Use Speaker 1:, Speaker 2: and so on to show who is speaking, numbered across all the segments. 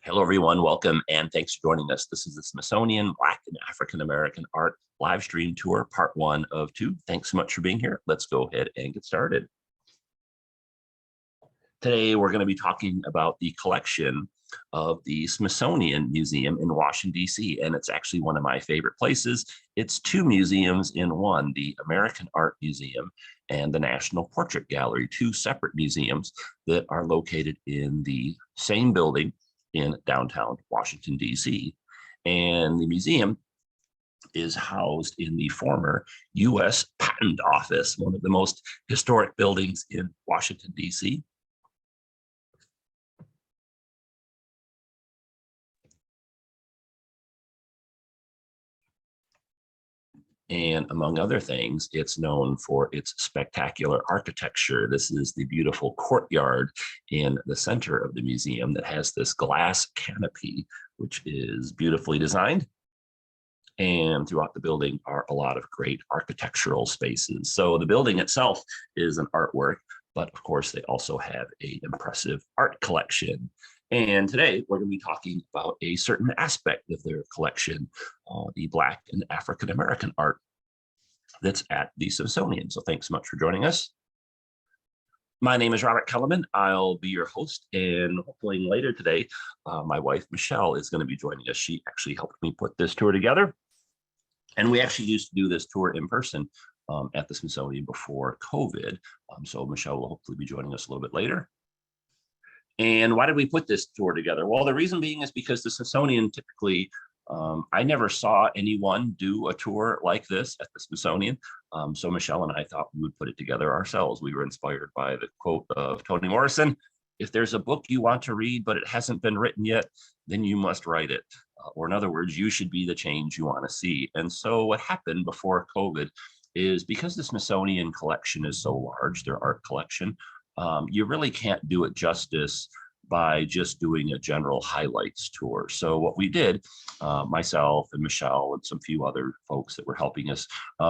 Speaker 1: Hello, everyone. Welcome and thanks for joining us. This is the Smithsonian Black and African American Art live stream tour, part 1 of 2. Thanks so much for being here. Let's go ahead and get started. Today, we're going to be talking about the collection of the Smithsonian Museum in Washington, D.C., and it's actually one of my favorite places. It's 2 museums in one, the American Art Museum and the National Portrait Gallery, 2 separate museums that are located in the same building in downtown Washington, D.C. And the museum is housed in the former U.S. Patent Office, one of the most historic buildings in Washington, D.C. And among other things, it's known for its spectacular architecture. This is the beautiful courtyard in the center of the museum that has this glass canopy, which is beautifully designed. And throughout the building are a lot of great architectural spaces. So the building itself is an artwork, but of course they also have an impressive art collection. And today we're going to be talking about a certain aspect of their collection, the Black and African American art that's at the Smithsonian. So thanks so much for joining us. My name is Robert Kelleman. I'll be your host, and hopefully later today, my wife Michelle is going to be joining us. She actually helped me put this tour together. And we actually used to do this tour in person at the Smithsonian before COVID. So Michelle will hopefully be joining us a little bit later. And why did we put this tour together? Well, the reason being is because the Smithsonian typically, I never saw anyone do a tour like this at the Smithsonian. So Michelle and I thought we would put it together ourselves. We were inspired by the quote of Toni Morrison: "If there's a book you want to read, but it hasn't been written yet, then you must write it." Or in other words, you should be the change you want to see. And so what happened before COVID is, because the Smithsonian collection is so large, their art collection, you really can't do it justice by just doing a general highlights tour. So what we did, myself and Michelle and some few other folks that were helping us,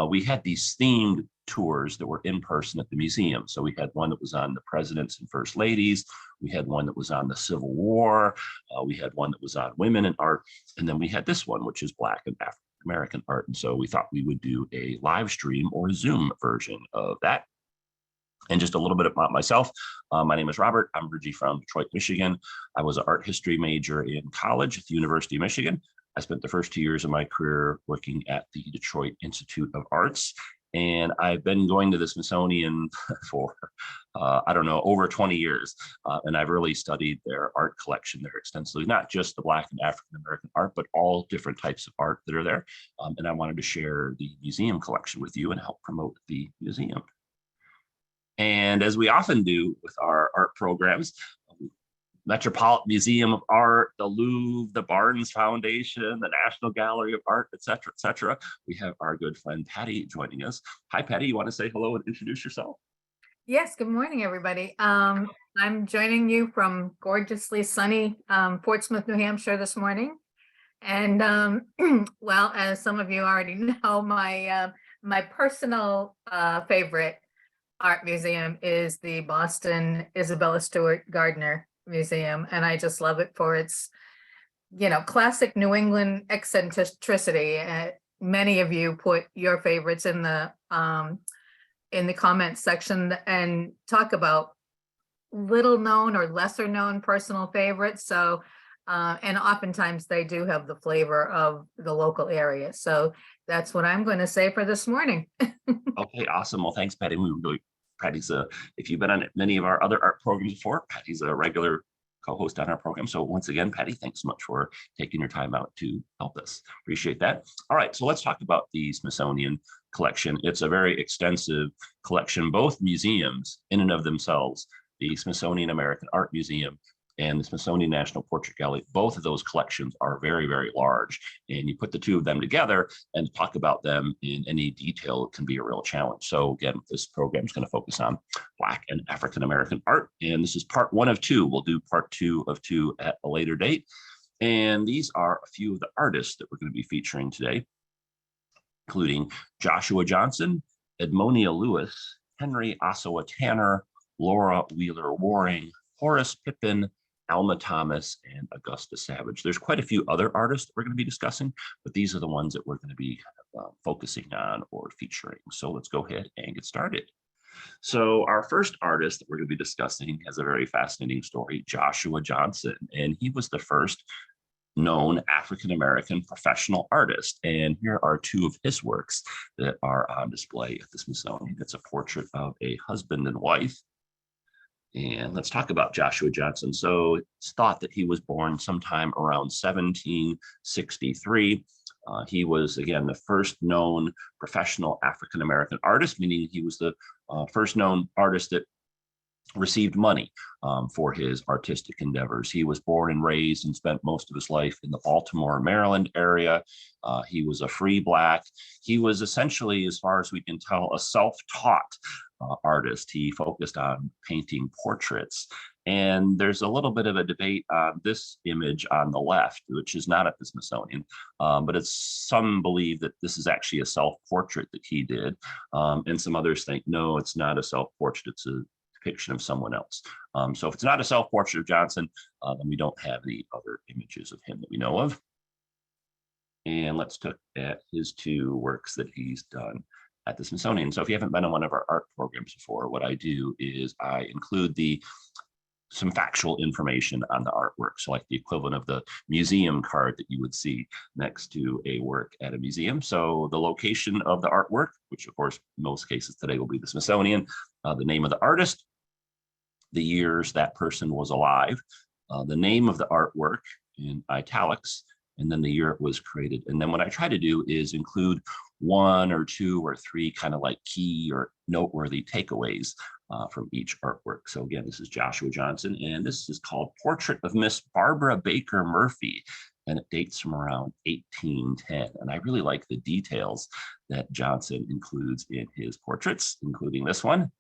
Speaker 1: we had these themed tours that were in person at the museum. So we had one that was on the presidents and first ladies. We had one that was on the Civil War. We had one that was on women in art. And then we had this one, which is Black and African American art. And so we thought we would do a live stream or Zoom version of that. And just a little bit about myself. My name is Robert. I'm originally from Detroit, Michigan. I was an art history major in college at the University of Michigan. I spent the first 2 years of my career working at the Detroit Institute of Arts. And I've been going to the Smithsonian for, I don't know, over 20 years. And I've really studied their art collection there extensively, not just the Black and African American art, but all different types of art that are there. And I wanted to share the museum collection with you and help promote the museum. And as we often do with our art programs, Metropolitan Museum of Art, the Louvre, the Barnes Foundation, the National Gallery of Art, et cetera, we have our good friend Patty joining us. Hi, Patty, you want to say hello and introduce yourself?
Speaker 2: Yes, good morning, everybody. I'm joining you from gorgeously sunny Portsmouth, New Hampshire this morning. And well, as some of you already know, my personal favorite art museum is the Boston Isabella Stewart Gardner Museum, and I just love it for its, classic New England eccentricity. Many of you put your favorites in the comments section and talk about little known or lesser known personal favorites. So, and oftentimes they do have the flavor of the local area. So that's what I'm going to say for this morning.
Speaker 1: Okay, awesome. Well, thanks, Patty. Patty's if you've been on many of our other art programs before, Patty's a regular co-host on our program. So once again, Patty, thanks so much for taking your time out to help us. Appreciate that. All right, so let's talk about the Smithsonian collection. It's a very extensive collection. Both museums in and of themselves, the Smithsonian American Art Museum and the Smithsonian National Portrait Gallery, both of those collections are very, very large. And you put the two of them together and talk about them in any detail, it can be a real challenge. So again, this program is going to focus on Black and African American art. And this is part 1 of 2. We'll do part 2 of 2 at a later date. And these are a few of the artists that we're going to be featuring today, including Joshua Johnson, Edmonia Lewis, Henry Ossawa Tanner, Laura Wheeler Waring, Horace Pippin, Alma Thomas, and Augusta Savage. There's quite a few other artists that we're going to be discussing, but these are the ones that we're going to be focusing on or featuring. So let's go ahead and get started. So our first artist that we're going to be discussing has a very fascinating story, Joshua Johnson, and he was the first known African-American professional artist. And here are two of his works that are on display at the Smithsonian. It's a portrait of a husband and wife. And let's talk about Joshua Johnson. So it's thought that he was born sometime around 1763. He was, again, the first known professional African-American artist, meaning he was the first known artist that received money for his artistic endeavors. He was born and raised and spent most of his life in the Baltimore, Maryland area. He was a free Black. He was essentially, as far as we can tell, a self-taught artist. He focused on painting portraits. And there's a little bit of a debate on this image on the left, which is not at the Smithsonian, but some believe that this is actually a self-portrait that he did. And some others think, no, it's not a self-portrait, it's a depiction of someone else. So if it's not a self-portrait of Johnson, then we don't have the other images of him that we know of. And let's look at his two works that he's done at the Smithsonian. So if you haven't been on one of our art programs before, what I do is I include some factual information on the artwork. So like the equivalent of the museum card that you would see next to a work at a museum. So the location of the artwork, which of course, in most cases today will be the Smithsonian, the name of the artist, the years that person was alive, the name of the artwork in italics, and then the year it was created. And then what I try to do is include one or two or three kind of like key or noteworthy takeaways from each artwork. So again, this is Joshua Johnson, and this is called Portrait of Miss Barbara Baker Murphy, and it dates from around 1810. And I really like the details that Johnson includes in his portraits, including this one.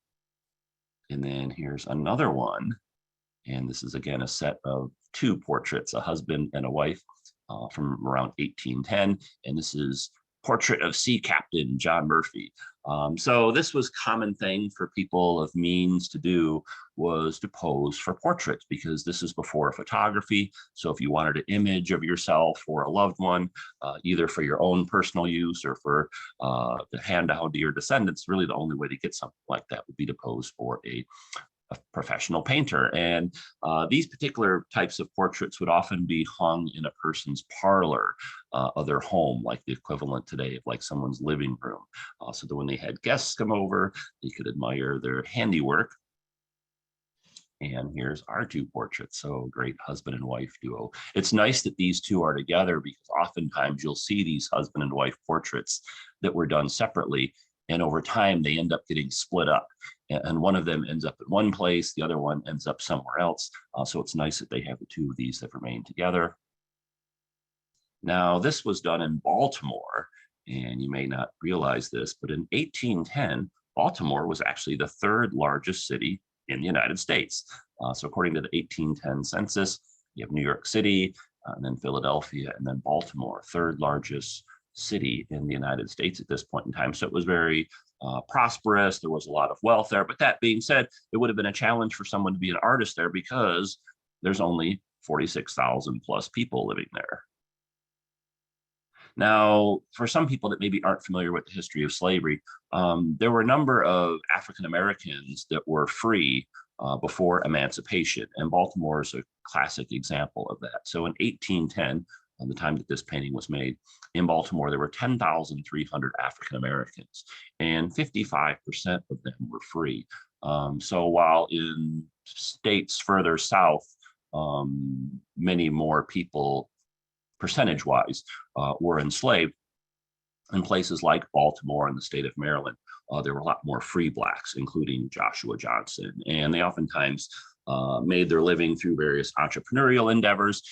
Speaker 1: And then here's another one. And this is, again, a set of two portraits, a husband and a wife from around 1810. And this is Portrait of Sea Captain John Murphy. So this was common thing for people of means to do, was to pose for portraits, because this is before photography. So if you wanted an image of yourself or a loved one, either for your own personal use or for to hand down to your descendants, really the only way to get something like that would be to pose for a professional painter. And these particular types of portraits would often be hung in a person's parlor of their home, like the equivalent today of like someone's living room. So that when they had guests come over, they could admire their handiwork. And here's our two portraits. So great husband and wife duo. It's nice that these two are together, because oftentimes you'll see these husband and wife portraits that were done separately, and over time they end up getting split up, and one of them ends up in one place, the other one ends up somewhere else. So it's nice that they have the two of these that remain together. Now, this was done in Baltimore, and you may not realize this, but in 1810, Baltimore was actually the third largest city in the United States. So according to the 1810 census, you have New York City, and then Philadelphia, and then Baltimore, third largest city in the United States at this point in time. So it was very prosperous. There was a lot of wealth there. But that being said, it would have been a challenge for someone to be an artist there, because there's only 46,000 plus people living there. Now, for some people that maybe aren't familiar with the history of slavery, there were a number of African Americans that were free before emancipation, and Baltimore is a classic example of that. So in 1810, on the time that this painting was made, in Baltimore, there were 10,300 African Americans, and 55% of them were free. So while in states further south, many more people, percentage-wise, were enslaved, in places like Baltimore and the state of Maryland, there were a lot more free Blacks, including Joshua Johnson, and they oftentimes made their living through various entrepreneurial endeavors.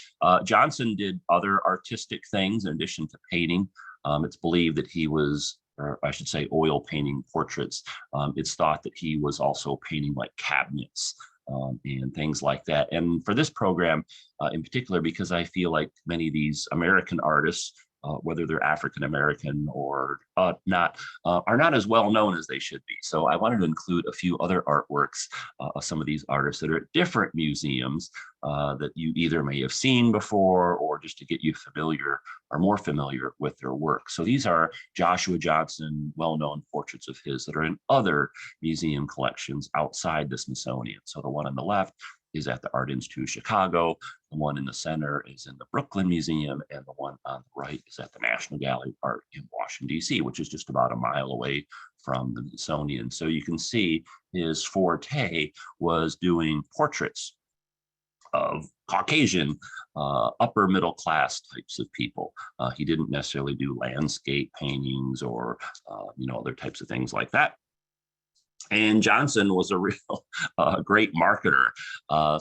Speaker 1: Johnson did other artistic things in addition to painting. It's believed that he was, or I should say, oil painting portraits. It's thought that he was also painting like cabinets and things like that. And for this program in particular, because I feel like many of these American artists whether they're African American or not, are not as well known as they should be. So I wanted to include a few other artworks of some of these artists that are at different museums that you either may have seen before, or just to get you familiar or more familiar with their work. So these are Joshua Johnson, well-known portraits of his that are in other museum collections outside the Smithsonian. So the one on the left is at the Art Institute of Chicago. The one in the center is in the Brooklyn Museum, and the one on the right is at the National Gallery of Art in Washington, D.C., which is just about a mile away from the Smithsonian. So you can see his forte was doing portraits of Caucasian, upper middle class types of people. He didn't necessarily do landscape paintings or other types of things like that. And Johnson was a real great marketer.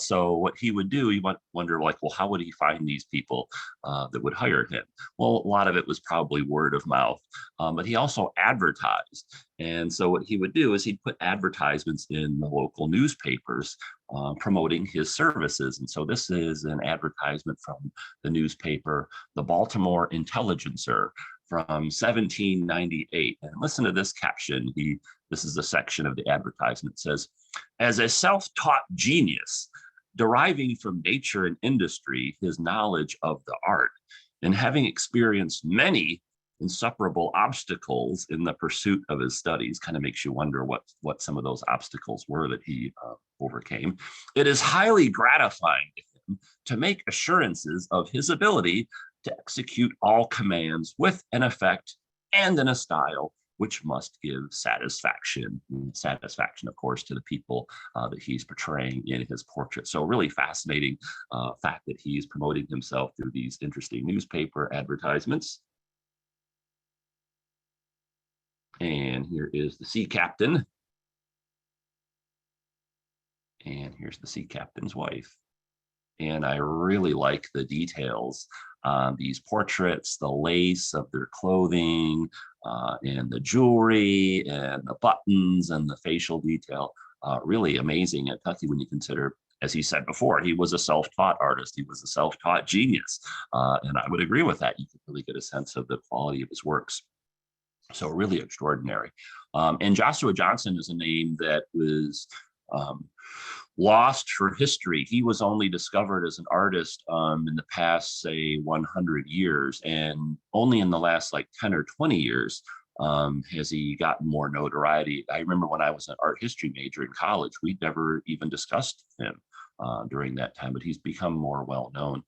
Speaker 1: So what he would do, you might wonder, like, well, how would he find these people that would hire him? Well, a lot of it was probably word of mouth, but he also advertised. And so what he would do is he'd put advertisements in the local newspapers promoting his services. And so this is an advertisement from the newspaper, the Baltimore Intelligencer, from 1798. And listen to this caption. This is a section of the advertisement. It says, as a self-taught genius, deriving from nature and industry his knowledge of the art, and having experienced many insuperable obstacles in the pursuit of his studies, kind of makes you wonder what some of those obstacles were that he overcame. It is highly gratifying to him to make assurances of his ability to execute all commands with an effect and in a style which must give satisfaction. Satisfaction, of course, to the people that he's portraying in his portrait. So really fascinating fact that he's promoting himself through these interesting newspaper advertisements. And here is the sea captain. And here's the sea captain's wife. And I really like the details on these portraits, the lace of their clothing, and the jewelry and the buttons and the facial detail. Really amazing at Tucky when you consider, as he said before, he was a self-taught artist. He was a self-taught genius. And I would agree with that. You could really get a sense of the quality of his works. So really extraordinary. And Joshua Johnson is a name that was lost for history. He was only discovered as an artist in the past, say, 100 years. And only in the last like 10 or 20 years has he gotten more notoriety. I remember when I was an art history major in college, we'd never even discussed him during that time, but he's become more well-known,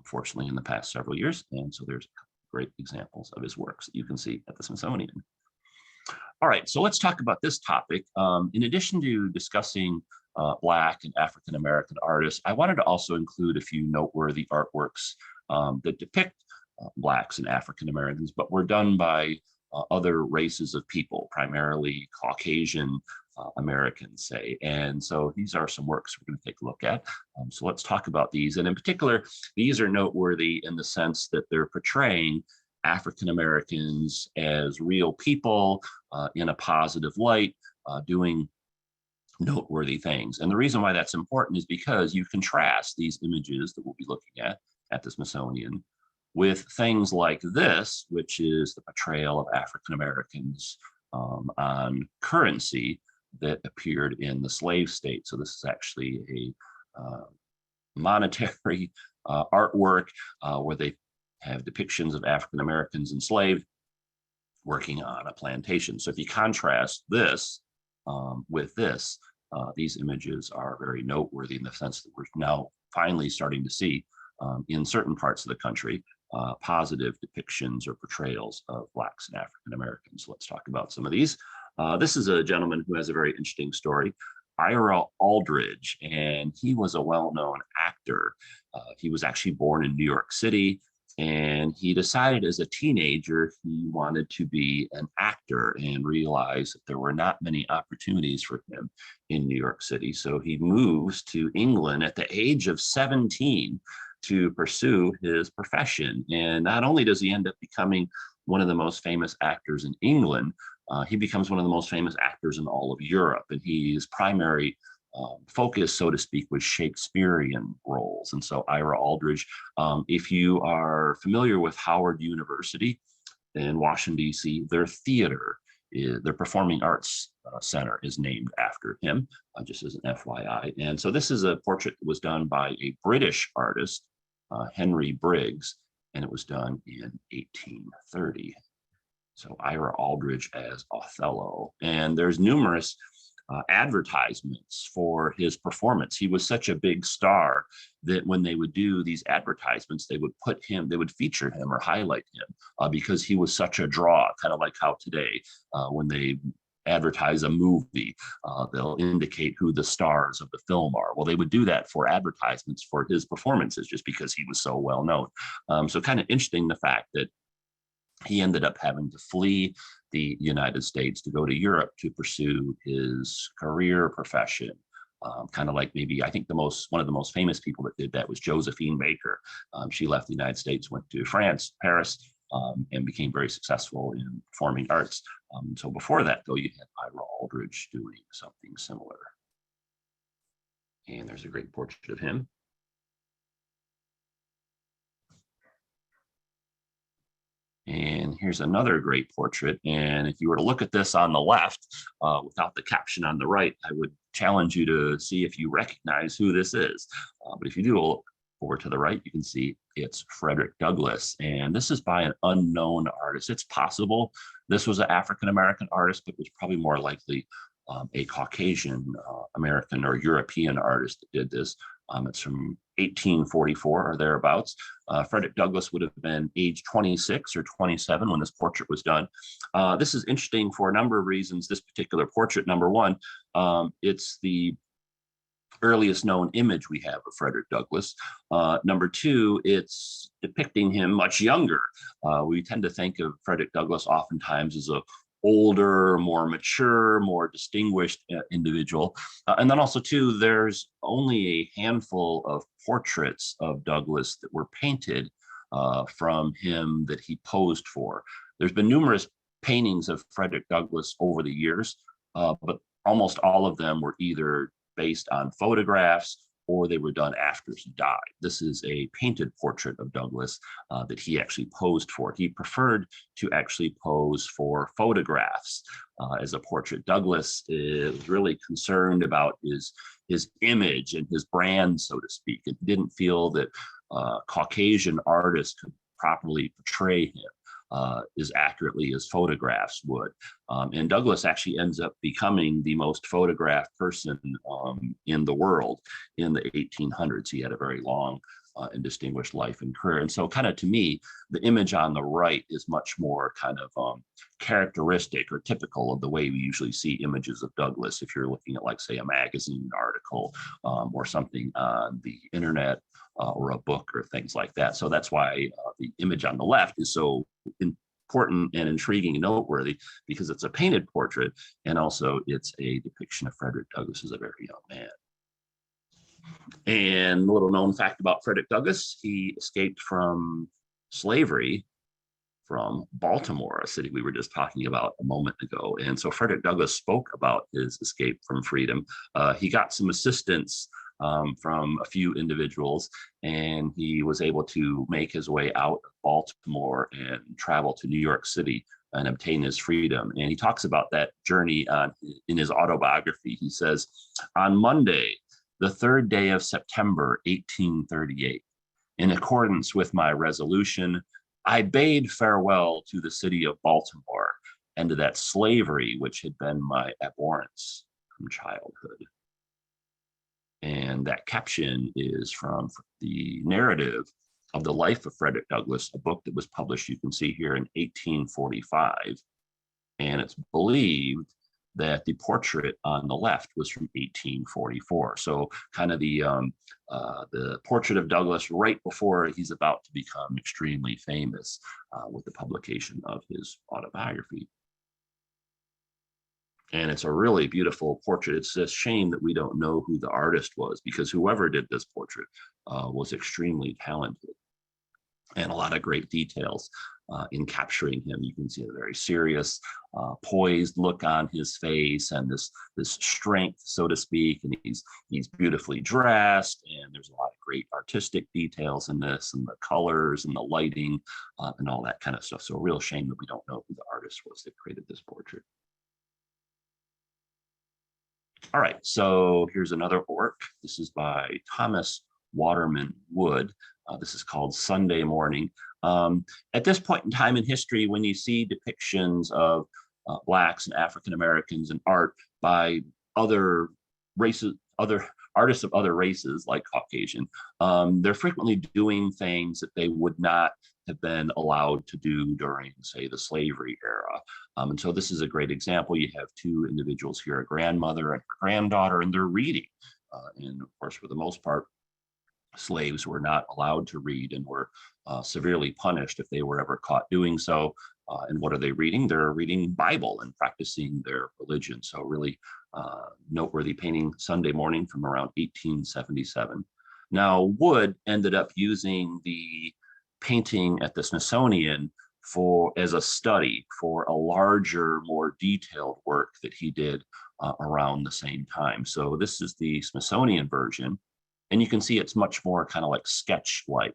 Speaker 1: fortunately, in the past several years. And so there's great examples of his works that you can see at the Smithsonian. All right, so let's talk about this topic. In addition to discussing Black and African-American artists, I wanted to also include a few noteworthy artworks that depict Blacks and African-Americans, but were done by other races of people, primarily Caucasian Americans, say. And so these are some works we're going to take a look at. So let's talk about these. And in particular, these are noteworthy in the sense that they're portraying African Americans as real people in a positive light, doing noteworthy things. And the reason why that's important is because you contrast these images that we'll be looking at the Smithsonian with things like this, which is the portrayal of African Americans on currency that appeared in the slave state. So this is actually a monetary artwork where they have depictions of African Americans enslaved working on a plantation. So if you contrast this with this, these images are very noteworthy in the sense that we're now finally starting to see in certain parts of the country positive depictions or portrayals of Blacks and African Americans. Let's talk about some of these. This is a gentleman who has a very interesting story, Ira Aldridge, and he was a well-known actor. He was actually born in New York City, and he decided as a teenager he wanted to be an actor and realized that there were not many opportunities for him in New York City. So he moves to England at the age of 17 to pursue his profession. And not only does he end up becoming one of the most famous actors in England, he becomes one of the most famous actors in all of Europe. And his primary focus, so to speak, was Shakespearean roles. And so Ira Aldridge, if you are familiar with Howard University in Washington, D.C., their theater, their Performing Arts Center is named after him, just as an FYI. And so this is a portrait that was done by a British artist, Henry Briggs, and it was done in 1830. So Ira Aldridge as Othello. And there's numerous advertisements for his performance. He was such a big star that when they would do these advertisements, they would feature him or highlight him because he was such a draw, kind of like how today when they advertise a movie, they'll indicate who the stars of the film are. Well, they would do that for advertisements for his performances just because he was so well known. So kind of interesting the fact that he ended up having to flee the United States to go to Europe to pursue his career profession. Kind of like maybe, I think one of the most famous people that did that was Josephine Baker. She left the United States, went to France, Paris, and became very successful in performing arts. So before that, though, you had Ira Aldridge doing something similar. And there's a great portrait of him. And here's another great portrait. And if you were to look at this on the left, without the caption on the right, I would challenge you to see if you recognize who this is. But if you do look over to the right, you can see it's Frederick Douglass. And this is by an unknown artist. It's possible this was an African-American artist, but it was probably more likely a Caucasian American or European artist that did this. It's from 1844 or thereabouts. Frederick Douglass would have been age 26 or 27 when this portrait was done. This is interesting for a number of reasons. This particular portrait, number one, it's the earliest known image we have of Frederick Douglass. Number two, it's depicting him much younger. We tend to think of Frederick Douglass oftentimes as a older, more mature, more distinguished individual. And then also too, there's only a handful of portraits of Douglass that were painted from him that he posed for. There's been numerous paintings of Frederick Douglass over the years, but almost all of them were either based on photographs or they were done after he died. This is a painted portrait of Douglass that he actually posed for. He preferred to actually pose for photographs as a portrait. Douglass is really concerned about his image and his brand, so to speak. It didn't feel that Caucasian artists could properly portray him as accurately as photographs would. And Douglass actually ends up becoming the most photographed person in the world in the 1800s. He had a very long and distinguished life and career. And so kind of to me, the image on the right is much more kind of characteristic or typical of the way we usually see images of Douglass. If you're looking at, like, say, a magazine article or something on the internet or a book or things like that. So that's why the image on the left is so important and intriguing and noteworthy, because it's a painted portrait and also it's a depiction of Frederick Douglass as a very young man. And a little known fact about Frederick Douglass, he escaped from slavery from Baltimore, a city we were just talking about a moment ago. And so Frederick Douglass spoke about his escape from freedom. He got some assistance from a few individuals, and he was able to make his way out of Baltimore and travel to New York City and obtain his freedom. And he talks about that journey in his autobiography. He says, "On Monday, the 3rd day of September, 1838, in accordance with my resolution, I bade farewell to the city of Baltimore and to that slavery which had been my abhorrence from childhood." And that caption is from the narrative of the life of Frederick Douglass, a book that was published, you can see here, in 1845. And it's believed that the portrait on the left was from 1844. So kind of the portrait of Douglass right before he's about to become extremely famous with the publication of his autobiography. And it's a really beautiful portrait. It's a shame that we don't know who the artist was, because whoever did this portrait was extremely talented. and a lot of great details in capturing him. You can see a very serious, poised look on his face, and this strength, so to speak. And he's beautifully dressed, and there's a lot of great artistic details in this, and the colors and the lighting and all that kind of stuff. So a real shame that we don't know who the artist was that created this portrait. All right, so here's another work. This is by Thomas Waterman Wood. This is called Sunday Morning. At this point in time in history, when you see depictions of Blacks and African Americans in art by other races, other artists of other races like Caucasian, they're frequently doing things that they would not have been allowed to do during, say, the slavery era. And so this is a great example. You have two individuals here, a grandmother and her granddaughter, and they're reading. And of course, for the most part, slaves were not allowed to read and were severely punished if they were ever caught doing so. And what are they reading? They're reading Bible and practicing their religion. So really noteworthy painting, Sunday Morning, from around 1877. Now, Wood ended up using the painting at the Smithsonian as a study for a larger, more detailed work that he did around the same time. So this is the Smithsonian version. And you can see it's much more kind of like sketch-like.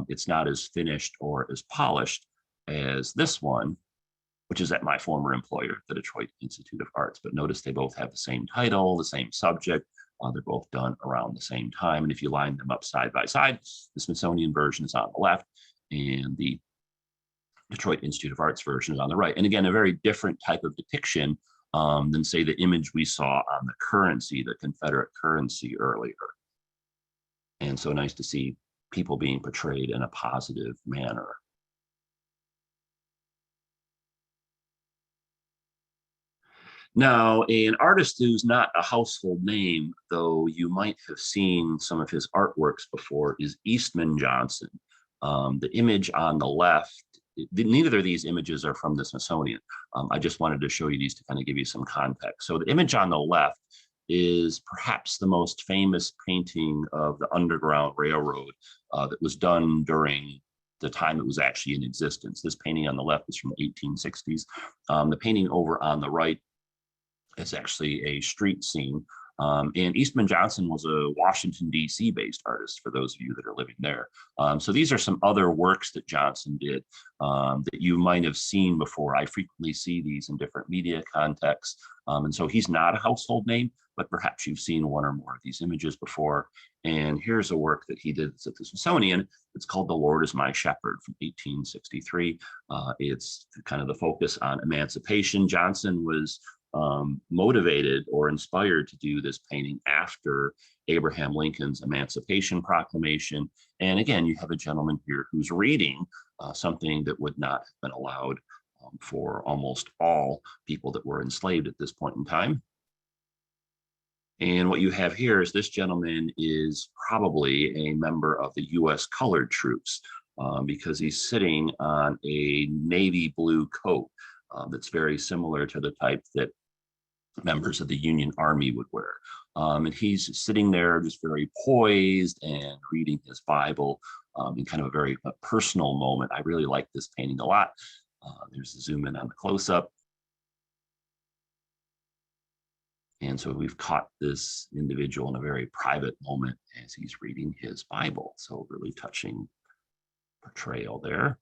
Speaker 1: It's not as finished or as polished as this one, which is at my former employer, the Detroit Institute of Arts. But notice they both have the same title, the same subject. They're both done around the same time. And if you line them up side by side, the Smithsonian version is on the left and the Detroit Institute of Arts version is on the right. And again, a very different type of depiction than, say, the image we saw on the currency, the Confederate currency earlier. And so nice to see people being portrayed in a positive manner. Now, an artist who's not a household name, though you might have seen some of his artworks before, is Eastman Johnson. The image on the left, neither of these images are from the Smithsonian. I just wanted to show you these to kind of give you some context. So the image on the left is perhaps the most famous painting of the Underground Railroad that was done during the time it was actually in existence. This painting on the left is from the 1860s. The painting over on the right is actually a street scene. And Eastman Johnson was a Washington, D.C. based artist, for those of you that are living there. So these are some other works that Johnson did that you might have seen before. I frequently see these in different media contexts. And so he's not a household name, but perhaps you've seen one or more of these images before. And here's a work that he did at the Smithsonian. It's called The Lord is My Shepherd from 1863. It's kind of the focus on emancipation. Johnson was motivated or inspired to do this painting after Abraham Lincoln's Emancipation Proclamation. And again, you have a gentleman here who's reading something that would not have been allowed for almost all people that were enslaved at this point in time. And what you have here is this gentleman is probably a member of the U.S. colored troops because he's sitting on a navy blue coat that's very similar to the type that members of the Union Army would wear. And he's sitting there just very poised and reading his Bible in kind of a very personal moment. I really like this painting a lot. There's a zoom in on the close-up. And so we've caught this individual in a very private moment as he's reading his Bible. So really touching portrayal there.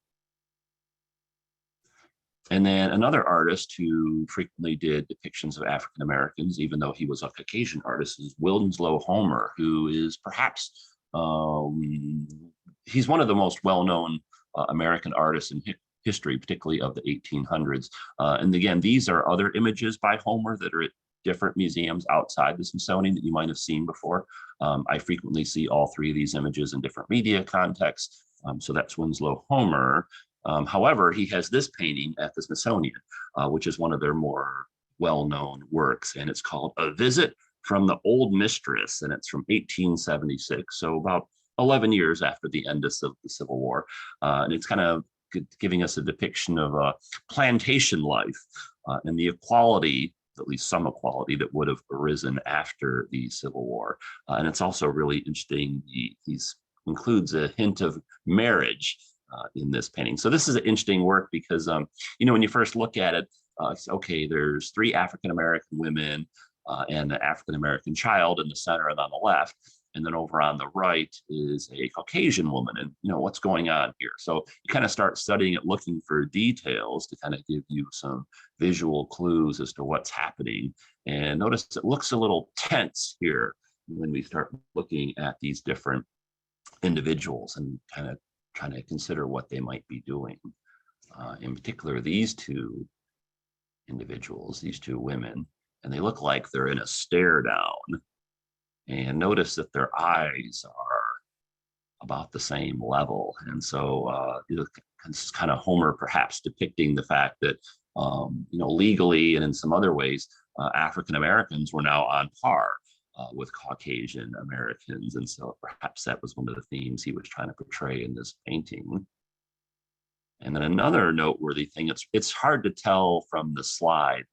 Speaker 1: And then another artist who frequently did depictions of African Americans, even though he was a Caucasian artist, is Winslow Homer, who is perhaps, he's one of the most well-known American artists in history, particularly of the 1800s. And again, these are other images by Homer that are at different museums outside the Smithsonian that you might have seen before. I frequently see all three of these images in different media contexts. So that's Winslow Homer. However, he has this painting at the Smithsonian, which is one of their more well-known works, and it's called A Visit from the Old Mistress, and it's from 1876, so about 11 years after the end of the Civil War. And it's kind of giving us a depiction of a plantation life and the equality, at least some equality, that would have arisen after the Civil War. And it's also really interesting. He includes a hint of marriage in this painting. So this is an interesting work because, you know, when you first look at it, okay, there's three African-American women and an African-American child in the center and on the left. And then over on the right is a Caucasian woman, and you know what's going on here. So you kind of start studying it, looking for details to kind of give you some visual clues as to what's happening. And notice it looks a little tense here when we start looking at these different individuals and kind of trying to consider what they might be doing. In particular, these two individuals, these two women, and they look like they're in a stare down. And notice that their eyes are about the same level. And so it's kind of Homer perhaps depicting the fact that, you know, legally and in some other ways, African Americans were now on par with Caucasian Americans. And so perhaps that was one of the themes he was trying to portray in this painting. And then another noteworthy thing, it's hard to tell from the slide.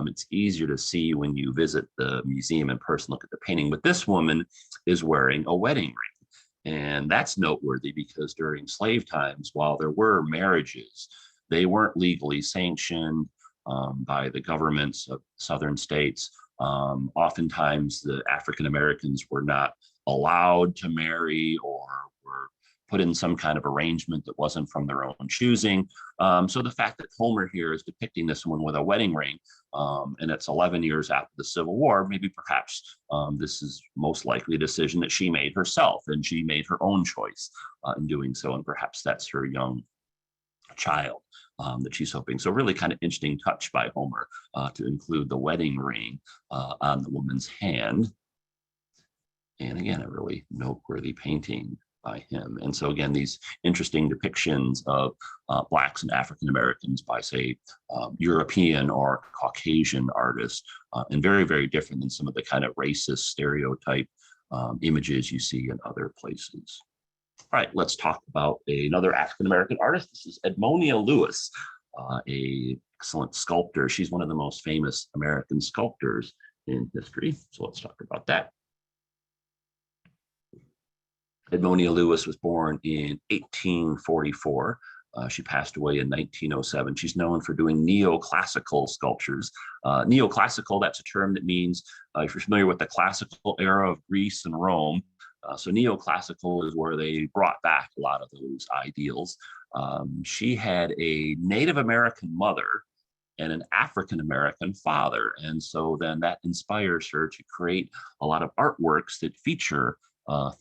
Speaker 1: It's easier to see when you visit the museum in person, look at the painting, but this woman is wearing a wedding ring. And that's noteworthy because during slave times, while there were marriages, they weren't legally sanctioned by the governments of southern states. Oftentimes the African Americans were not allowed to marry or were put in some kind of arrangement that wasn't from their own choosing. So the fact that Homer here is depicting this woman with a wedding ring, and it's 11 years after the Civil War, maybe perhaps this is most likely a decision that she made herself, and she made her own choice in doing so, and perhaps that's her young child that she's hoping. So really kind of interesting touch by Homer to include the wedding ring on the woman's hand. And again, a really noteworthy painting by him. And so again, these interesting depictions of Blacks and African Americans by, say, European or Caucasian artists, and very, very different than some of the kind of racist stereotype images you see in other places. All right, let's talk about another African American artist. This is Edmonia Lewis, a excellent sculptor. She's one of the most famous American sculptors in history. So let's talk about that. Edmonia Lewis was born in 1844. She passed away in 1907. She's known for doing neoclassical sculptures. Neoclassical, that's a term that means, if you're familiar with the classical era of Greece and Rome, so neoclassical is where they brought back a lot of those ideals. She had a Native American mother and an African American father. And so then that inspires her to create a lot of artworks that feature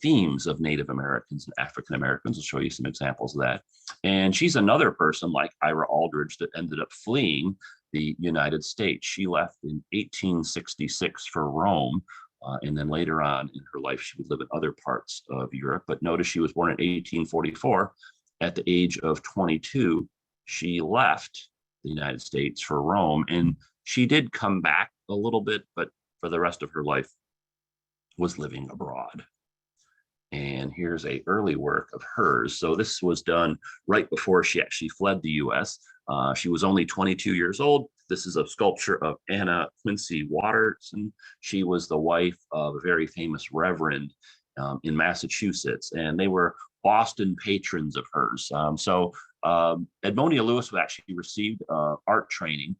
Speaker 1: themes of Native Americans and African Americans. I'll show you some examples of that. And she's another person like Ira Aldridge that ended up fleeing the United States. She left in 1866 for Rome. And then later on in her life, she would live in other parts of Europe. But notice she was born in 1844. At the age of 22, she left the United States for Rome. And she did come back a little bit, but for the rest of her life was living abroad. And here's a early work of hers. So this was done right before she actually fled the US. She was only 22 years old. This is a sculpture of Anna Quincy Watterson. She was the wife of a very famous reverend in Massachusetts, and they were Boston patrons of hers. Edmonia Lewis actually received art training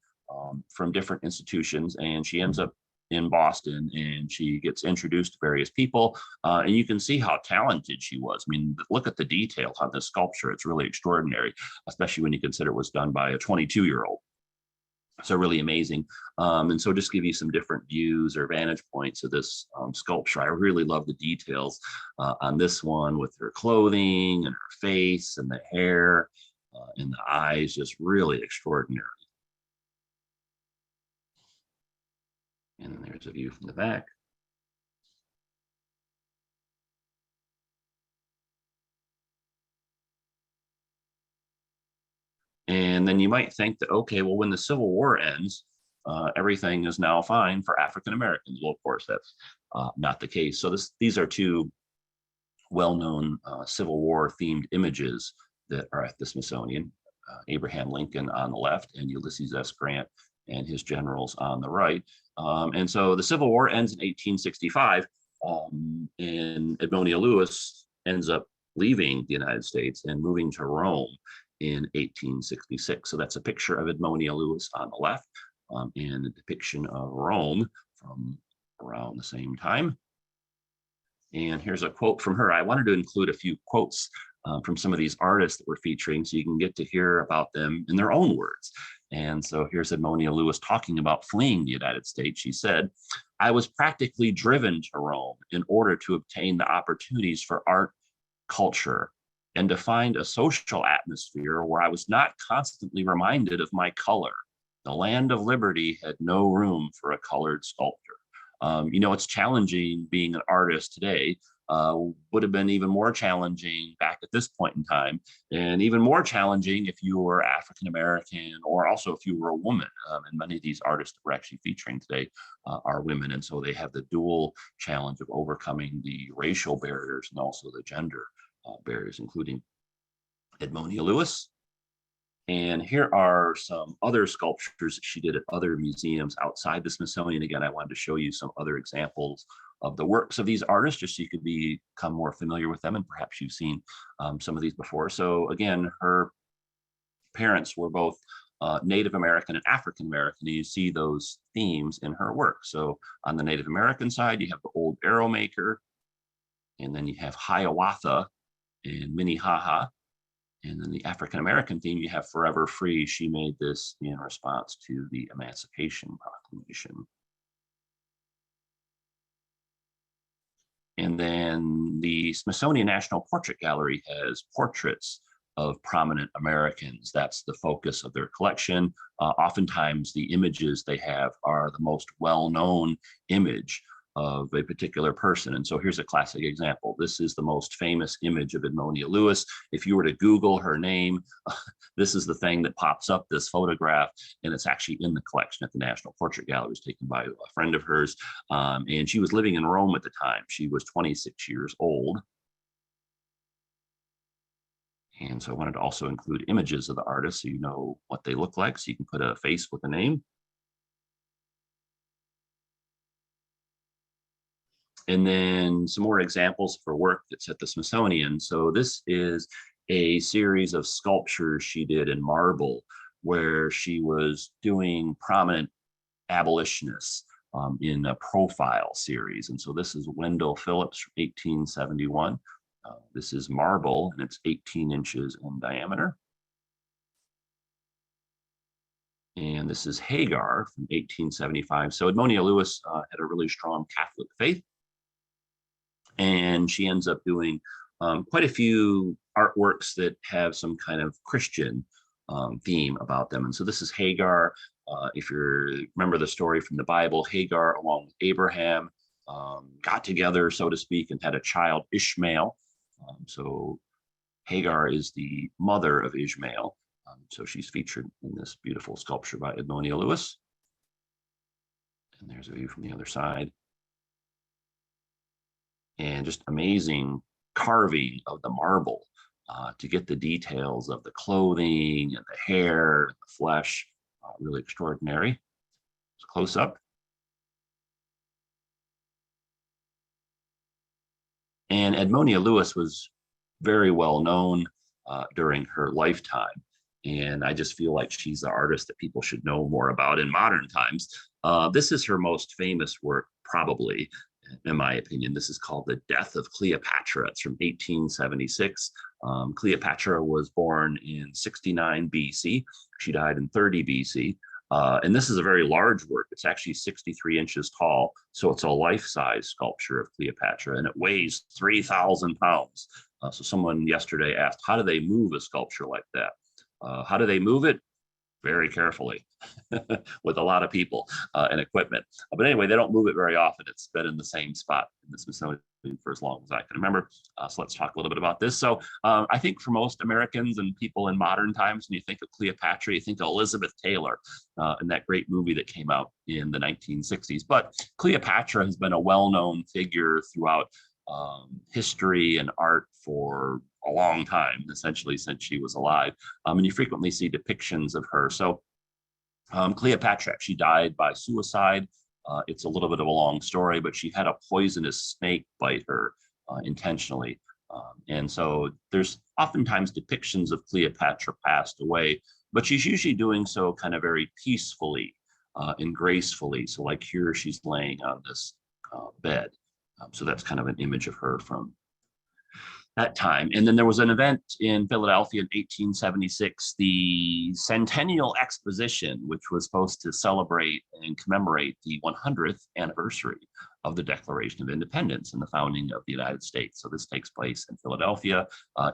Speaker 1: from different institutions, and she ends up in Boston, and she gets introduced to various people, and you can see how talented she was. I mean, look at the detail on this sculpture. It's really extraordinary, especially when you consider it was done by a 22-year-old. So really amazing. And so just give you some different views or vantage points of this sculpture. I really love the details on this one with her clothing and her face and the hair and the eyes, just really extraordinary. And then there's a view from the back. And then you might think that, okay, well, when the Civil War ends, everything is now fine for African Americans. Well, of course, that's not the case. So these are two well-known Civil War themed images that are at the Smithsonian. Abraham Lincoln on the left and Ulysses S. Grant and his generals on the right. And so the Civil War ends in 1865, and Edmonia Lewis ends up leaving the United States and moving to Rome in 1866. So that's a picture of Edmonia Lewis on the left, and a depiction of Rome from around the same time. And here's a quote from her. I wanted to include a few quotes from some of these artists that we're featuring so you can get to hear about them in their own words. And so here's Edmonia Lewis talking about fleeing the United States. She said, "I was practically driven to Rome in order to obtain the opportunities for art, culture, and to find a social atmosphere where I was not constantly reminded of my color. The land of liberty had no room for a colored sculptor." It's challenging being an artist today. Would have been even more challenging back at this point in time, and even more challenging if you were African American, or also if you were a woman. And many of these artists that we're actually featuring today are women, and so they have the dual challenge of overcoming the racial barriers and also the gender barriers, including Edmonia Lewis. And here are some other sculptures that she did at other museums outside the Smithsonian. Again, I wanted to show you some other examples of the works of these artists, just so you could become more familiar with them, and perhaps you've seen some of these before. So again, her parents were both Native American and African American, and you see those themes in her work. So on the Native American side, you have the old arrow maker, and then you have Hiawatha and Minnehaha. And then the African-American theme, you have Forever Free. She made this in response to the Emancipation Proclamation. And then the Smithsonian National Portrait Gallery has portraits of prominent Americans. That's the focus of their collection. Oftentimes the images they have are the most well-known image of a particular person. And so here's a classic example. This is the most famous image of Edmonia Lewis. If you were to Google her name, this is the thing that pops up, this photograph, and it's actually in the collection at the National Portrait Gallery. It was taken by a friend of hers, and she was living in Rome at the time. She was 26 years old. And so I wanted to also include images of the artist so you know what they look like, so you can put a face with a name. And then some more examples for work that's at the Smithsonian. So this is a series of sculptures she did in marble, where she was doing prominent abolitionists in a profile series. And so this is Wendell Phillips from 1871. This is marble, and it's 18 inches in diameter. And this is Hagar from 1875. So Edmonia Lewis had a really strong Catholic faith, and she ends up doing quite a few artworks that have some kind of Christian theme about them. And so this is Hagar. If you remember the story from the Bible, Hagar along with Abraham got together, so to speak, and had a child, Ishmael. So Hagar is the mother of Ishmael. So she's featured in this beautiful sculpture by Edmonia Lewis. And there's a view from the other side. And just amazing carving of the marble to get the details of the clothing and the hair, and the flesh, really extraordinary. It's close up. And Edmonia Lewis was very well known during her lifetime. And I just feel like she's the artist that people should know more about in modern times. This is her most famous work, probably, in my opinion. This is called The Death of Cleopatra. It's from 1876. Cleopatra was born in 69 BC. She died in 30 BC. And this is a very large work. It's actually 63 inches tall. So it's a life-size sculpture of Cleopatra, and it weighs 3,000 pounds. So someone yesterday asked, how do they move a sculpture like that? How do they move it? Very carefully with a lot of people and equipment. But anyway, they don't move it very often. It's been in the same spot in the Smithsonian for as long as I can remember. So let's talk a little bit about this. So I think for most Americans and people in modern times, when you think of Cleopatra, you think of Elizabeth Taylor and that great movie that came out in the 1960s. But Cleopatra has been a well-known figure throughout history and art for a long time, essentially since she was alive. And you frequently see depictions of her. So Cleopatra, she died by suicide. It's a little bit of a long story, but she had a poisonous snake bite her intentionally And so there's oftentimes depictions of Cleopatra passed away, but she's usually doing so kind of very peacefully and gracefully. So like here, she's laying on this bed. So that's kind of an image of her from that time. And then there was an event in Philadelphia in 1876, the Centennial Exposition, which was supposed to celebrate and commemorate the 100th anniversary of the Declaration of Independence and the founding of the United States. So this takes place in Philadelphia.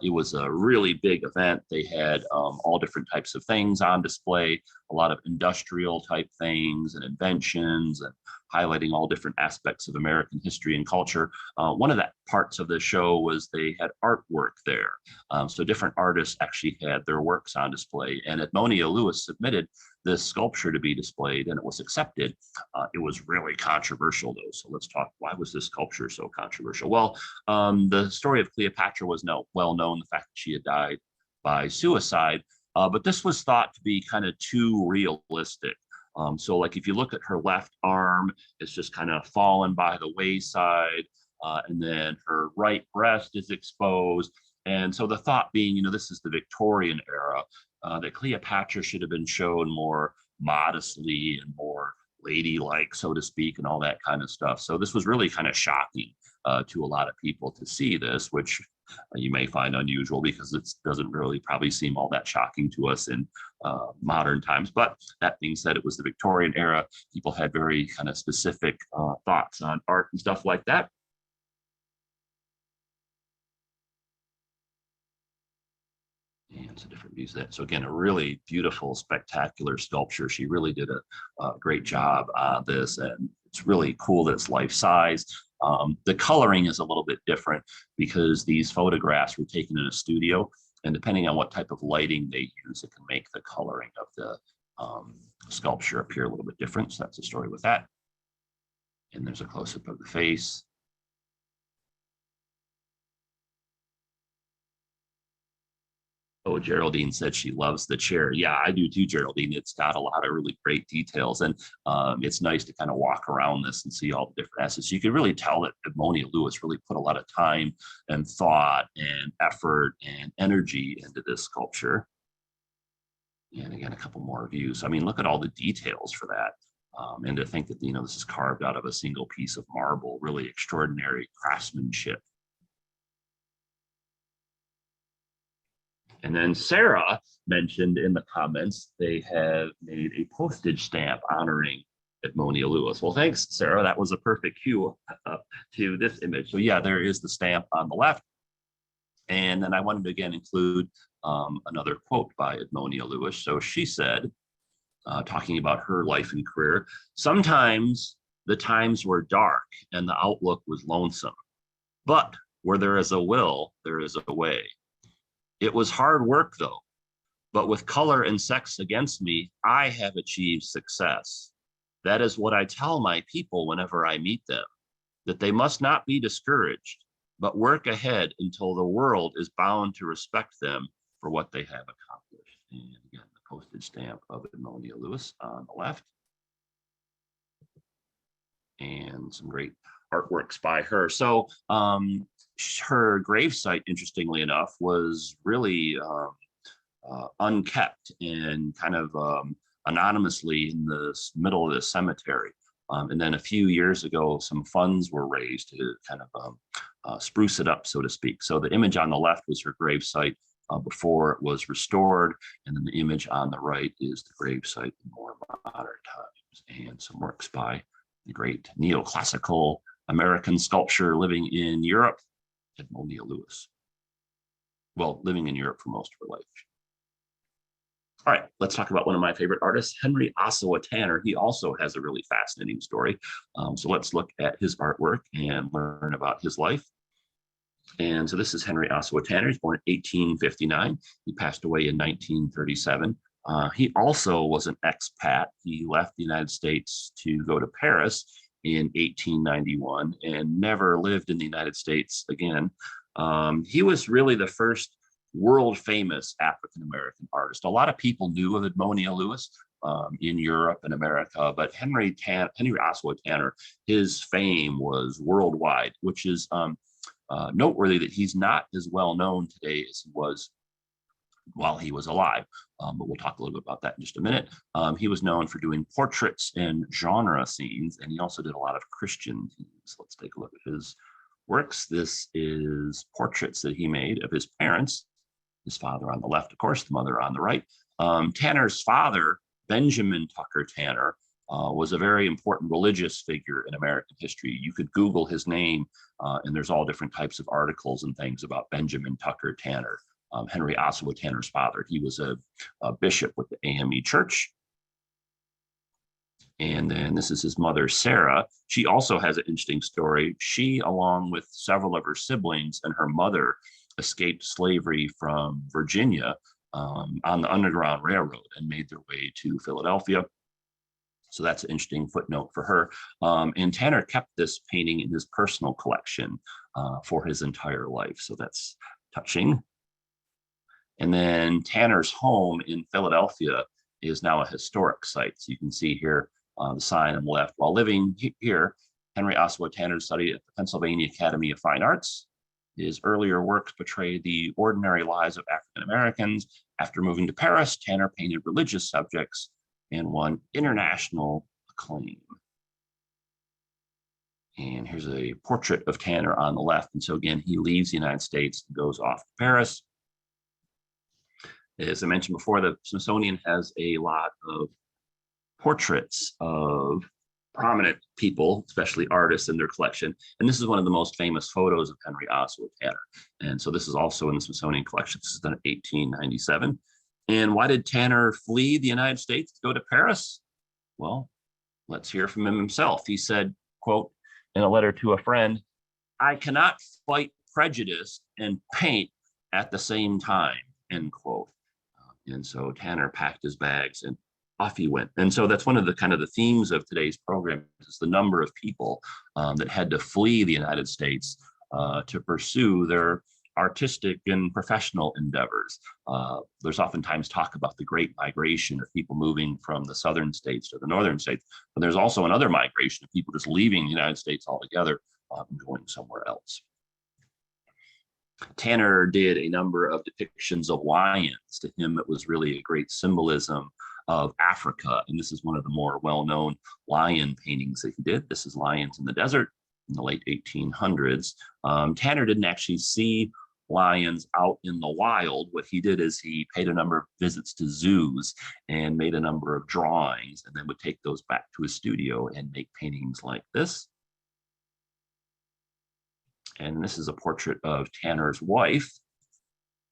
Speaker 1: It was a really big event. They had all different types of things on display, a lot of industrial type things and inventions, and highlighting all different aspects of American history and culture. One of the parts of the show was they had artwork there. So different artists actually had their works on display, and Edmonia Lewis submitted this sculpture to be displayed, and it was accepted. It was really controversial though. So let's talk, why was this sculpture so controversial? Well, the story of Cleopatra was well known, the fact that she had died by suicide, but this was thought to be kind of too realistic. So like if you look at her left arm, it's just kind of fallen by the wayside, and then her right breast is exposed. And so the thought being, this is the Victorian era, that Cleopatra should have been shown more modestly and more ladylike, so to speak, and all that kind of stuff. So this was really kind of shocking to a lot of people to see this, which you may find unusual because it doesn't really probably seem all that shocking to us in modern times. But that being said, it was the Victorian era. People had very kind of specific thoughts on art and stuff like that. And so different views of that. So again, a really beautiful, spectacular sculpture. She really did a great job on this, and it's really cool that it's life size. The coloring is a little bit different because these photographs were taken in a studio, and depending on what type of lighting they use, it can make the coloring of the sculpture appear a little bit different. So that's the story with that. And there's a close-up of the face. Oh, Geraldine said she loves the chair. Yeah, I do too, Geraldine. It's got a lot of really great details, and it's nice to kind of walk around this and see all the different assets. You can really tell that Edmonia Lewis really put a lot of time and thought and effort and energy into this sculpture. And again, a couple more views. I mean, look at all the details for that. And to think that, this is carved out of a single piece of marble, really extraordinary craftsmanship. And then Sarah mentioned in the comments, they have made a postage stamp honoring Edmonia Lewis. Well, thanks, Sarah. That was a perfect cue to this image. So yeah, there is the stamp on the left. And then I wanted to again include another quote by Edmonia Lewis. So she said, talking about her life and career, sometimes the times were dark and the outlook was lonesome, but where there is a will, there is a way. It was hard work though, but with color and sex against me, I have achieved success. That is what I tell my people whenever I meet them, that they must not be discouraged, but work ahead until the world is bound to respect them for what they have accomplished. And again, the postage stamp of Edmonia Lewis on the left. And some great artworks by her. So her gravesite, interestingly enough, was really unkept and kind of anonymously in the middle of the cemetery. And then a few years ago, some funds were raised to kind of spruce it up, so to speak. So the image on the left was her gravesite before it was restored. And then the image on the right is the gravesite in more modern times, and some works by the great neoclassical American sculptor living in Europe, Edmonia Lewis. Well, living in Europe for most of her life. All right, let's talk about one of my favorite artists, Henry Ossawa Tanner. He also has a really fascinating story. So let's look at his artwork and learn about his life. And so this is Henry Ossawa Tanner. He's born in 1859. He passed away in 1937. He also was an expat. He left the United States to go to Paris in 1891 and never lived in the United States again. He was really the first world famous African-American artist. A lot of people knew of Edmonia Lewis in Europe and America, but Henry Ossawa Tanner, his fame was worldwide, which is noteworthy that he's not as well known today as he was while he was alive. But we'll talk a little bit about that in just a minute. He was known for doing portraits and genre scenes, and he also did a lot of Christian themes. Let's take a look at his works. This is portraits that he made of his parents, his father on the left, of course, the mother on the right. Tanner's father, Benjamin Tucker Tanner, was a very important religious figure in American history. You could Google his name, and there's all different types of articles and things about Benjamin Tucker Tanner. Henry Ossawa Tanner's father. He was a bishop with the AME Church. And then this is his mother, Sarah. She also has an interesting story. She, along with several of her siblings and her mother, escaped slavery from Virginia on the Underground Railroad and made their way to Philadelphia. So that's an interesting footnote for her. And Tanner kept this painting in his personal collection for his entire life. So that's touching. And then Tanner's home in Philadelphia is now a historic site. So you can see here the sign on the left. While living here, Henry Ossawa Tanner studied at the Pennsylvania Academy of Fine Arts. His earlier works portray the ordinary lives of African Americans. After moving to Paris, Tanner painted religious subjects and won international acclaim. And here's a portrait of Tanner on the left. And so again, he leaves the United States and goes off to Paris. As I mentioned before, the Smithsonian has a lot of portraits of prominent people, especially artists, in their collection. And this is one of the most famous photos of Henry Ossawa Tanner. And so this is also in the Smithsonian collection. This is done in 1897. And why did Tanner flee the United States to go to Paris? Well, let's hear from him himself. He said, quote, in a letter to a friend, "I cannot fight prejudice and paint at the same time," end quote. And so Tanner packed his bags and off he went. And so that's one of the kind of the themes of today's program is the number of people that had to flee the United States to pursue their artistic and professional endeavors. There's oftentimes talk about the Great Migration of people moving from the southern states to the northern states, but there's also another migration of people just leaving the United States altogether and going somewhere else. Tanner did a number of depictions of lions. To him, it was really a great symbolism of Africa. And this is one of the more well-known lion paintings that he did. This is Lions in the Desert in the late 1800s. Tanner didn't actually see lions out in the wild. What he did is he paid a number of visits to zoos and made a number of drawings, and then would take those back to his studio and make paintings like this. And this is a portrait of Tanner's wife.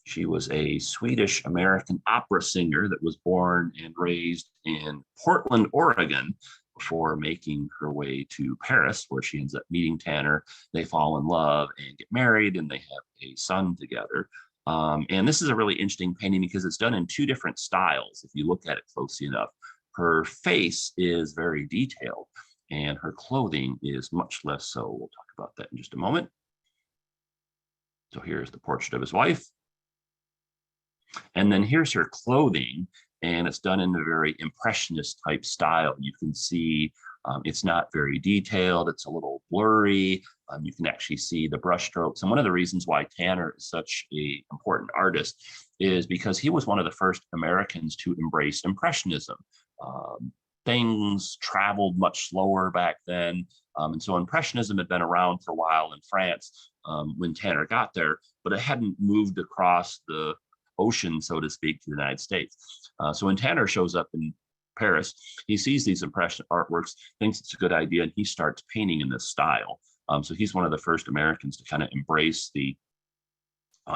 Speaker 1: She was a Swedish American opera singer that was born and raised in Portland, Oregon, before making her way to Paris, where she ends up meeting Tanner. They fall in love and get married, and they have a son together. And this is a really interesting painting because it's done in two different styles. If you look at it closely enough, her face is very detailed, and her clothing is much less so. We'll talk about that in just a moment. So here's the portrait of his wife. And then here's her clothing, and it's done in a very impressionist type style. You can see it's not very detailed. It's a little blurry. You can actually see the brush strokes. And one of the reasons why Tanner is such an important artist is because he was one of the first Americans to embrace Impressionism. Things traveled much slower back then. And so Impressionism had been around for a while in France when Tanner got there, but it hadn't moved across the ocean, so to speak, to the United States. So when Tanner shows up in Paris, he sees these Impression artworks, thinks it's a good idea, and he starts painting in this style. So he's one of the first Americans to kind of embrace the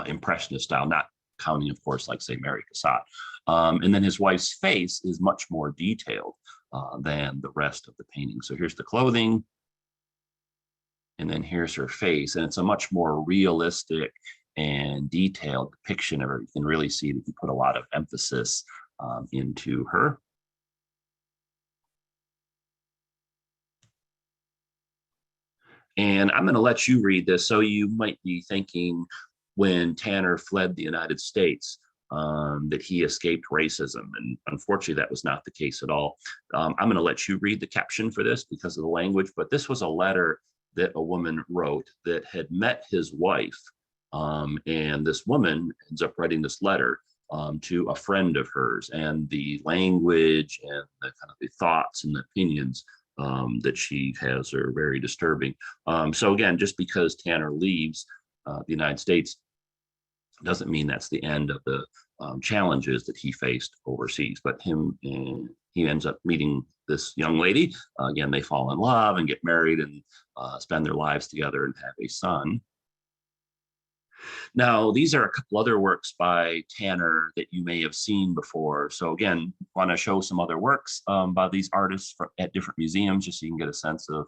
Speaker 1: Impressionist style, not counting, of course, like, say, Mary Cassatt. And then his wife's face is much more detailed than the rest of the painting. So here's the clothing, and then here's her face, and it's a much more realistic and detailed depiction of her. You can really see that he put a lot of emphasis into her. And I'm going to let you read this. So you might be thinking when Tanner fled the United States that he escaped racism. And unfortunately, that was not the case at all. I'm going to let you read the caption for this because of the language, but this was a letter that a woman wrote that had met his wife. And this woman ends up writing this letter to a friend of hers, and the language and the kind of the thoughts and the opinions that she has are very disturbing. So again, just because Tanner leaves the United States doesn't mean that's the end of the challenges that he faced overseas. But he ends up meeting this young lady. Again, they fall in love and get married and spend their lives together and have a son. Now, these are a couple other works by Tanner that you may have seen before. So again, want to show some other works by these artists at different museums, just so you can get a sense of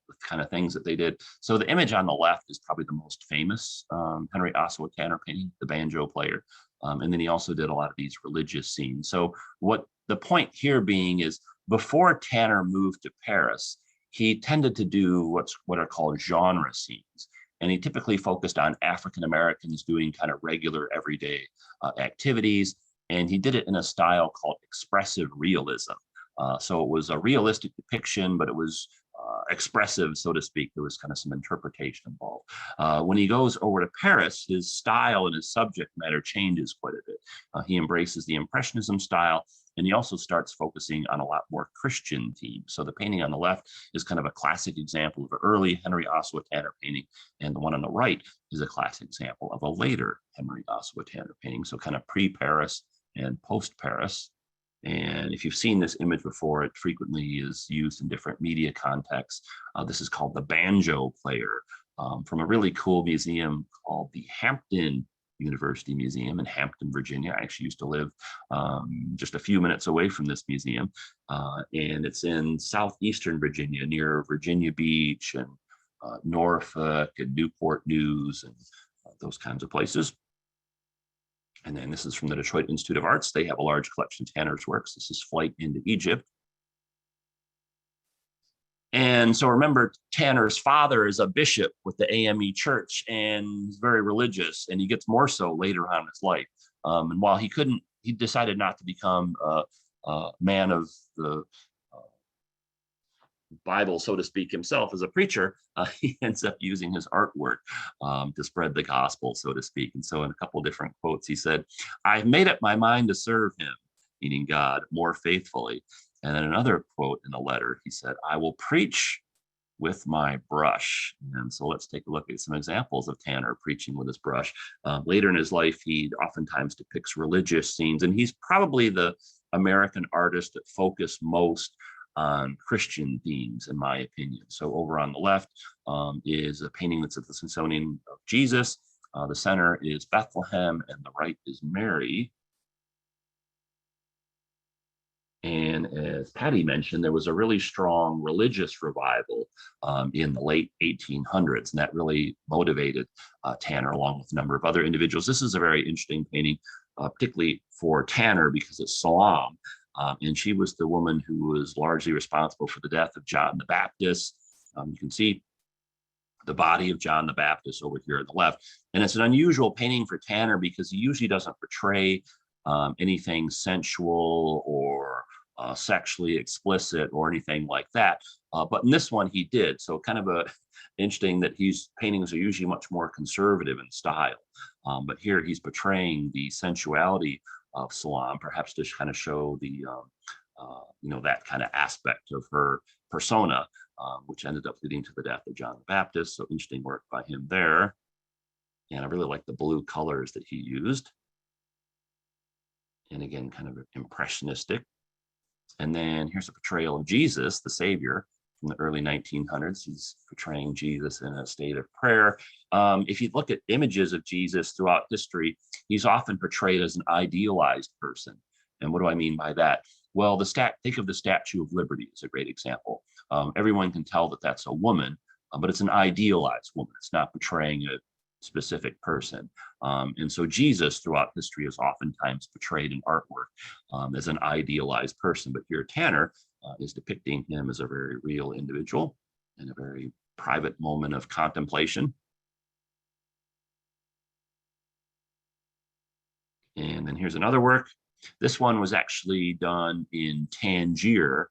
Speaker 1: the kind of things that they did. So the image on the left is probably the most famous Henry Ossawa Tanner painting, the banjo player. And then he also did a lot of these religious scenes. So what the point here being is, before Tanner moved to Paris, he tended to do what are called genre scenes. And he typically focused on African Americans doing kind of regular everyday activities. And he did it in a style called expressive realism. So it was a realistic depiction, but it was expressive, so to speak. There was kind of some interpretation involved. When he goes over to Paris, his style and his subject matter changes quite a bit. He embraces the Impressionism style, and he also starts focusing on a lot more Christian themes. So the painting on the left is kind of a classic example of an early Henry Ossawa Tanner painting, and the one on the right is a classic example of a later Henry Ossawa Tanner painting. So kind of pre-Paris and post-Paris. And if you've seen this image before, it frequently is used in different media contexts. This is called the banjo player, from a really cool museum called the Hampton University Museum in Hampton, Virginia. I actually used to live just a few minutes away from this museum. And it's in southeastern Virginia, near Virginia Beach and Norfolk and Newport News and those kinds of places. And then this is from the Detroit Institute of Arts. They have a large collection of Tanner's works. This is Flight into Egypt. And so remember, Tanner's father is a bishop with the AME Church, and he's very religious, and he gets more so later on in his life. And while he decided not to become a man of the Bible, so to speak, himself as a preacher, he ends up using his artwork to spread the gospel, so to speak. And so in a couple of different quotes, he said, "I've made up my mind to serve him," meaning God, "more faithfully." And then another quote in the letter, he said, "I will preach with my brush." And so let's take a look at some examples of Tanner preaching with his brush. Later in his life, he oftentimes depicts religious scenes, and he's probably the American artist that focused most on Christian themes, in my opinion. So over on the left is a painting that's at the Smithsonian of Jesus. The center is Bethlehem, and the right is Mary. And as Patty mentioned, there was a really strong religious revival in the late 1800s, and that really motivated Tanner, along with a number of other individuals. This is a very interesting painting, particularly for Tanner, because it's Sloan. And she was the woman who was largely responsible for the death of John the Baptist. You can see the body of John the Baptist over here on the left. And it's an unusual painting for Tanner because he usually doesn't portray anything sensual or sexually explicit or anything like that. But in this one, he did. So kind of interesting that his paintings are usually much more conservative in style. But here he's portraying the sensuality of Sloan, perhaps to kind of show the, that kind of aspect of her persona, which ended up leading to the death of John the Baptist. So interesting work by him there. And I really like the blue colors that he used. And again, kind of impressionistic. And then here's a portrayal of Jesus, the Savior, from the early 1900s. He's portraying Jesus in a state of prayer. If you look at images of Jesus throughout history, he's often portrayed as an idealized person. And what do I mean by that? Well, think of the Statue of Liberty as a great example. Everyone can tell that that's a woman, but it's an idealized woman. It's not portraying a specific person. And so Jesus throughout history is oftentimes portrayed in artwork as an idealized person. But here Tanner is depicting him as a very real individual in a very private moment of contemplation. And then here's another work. This one was actually done in Tangier,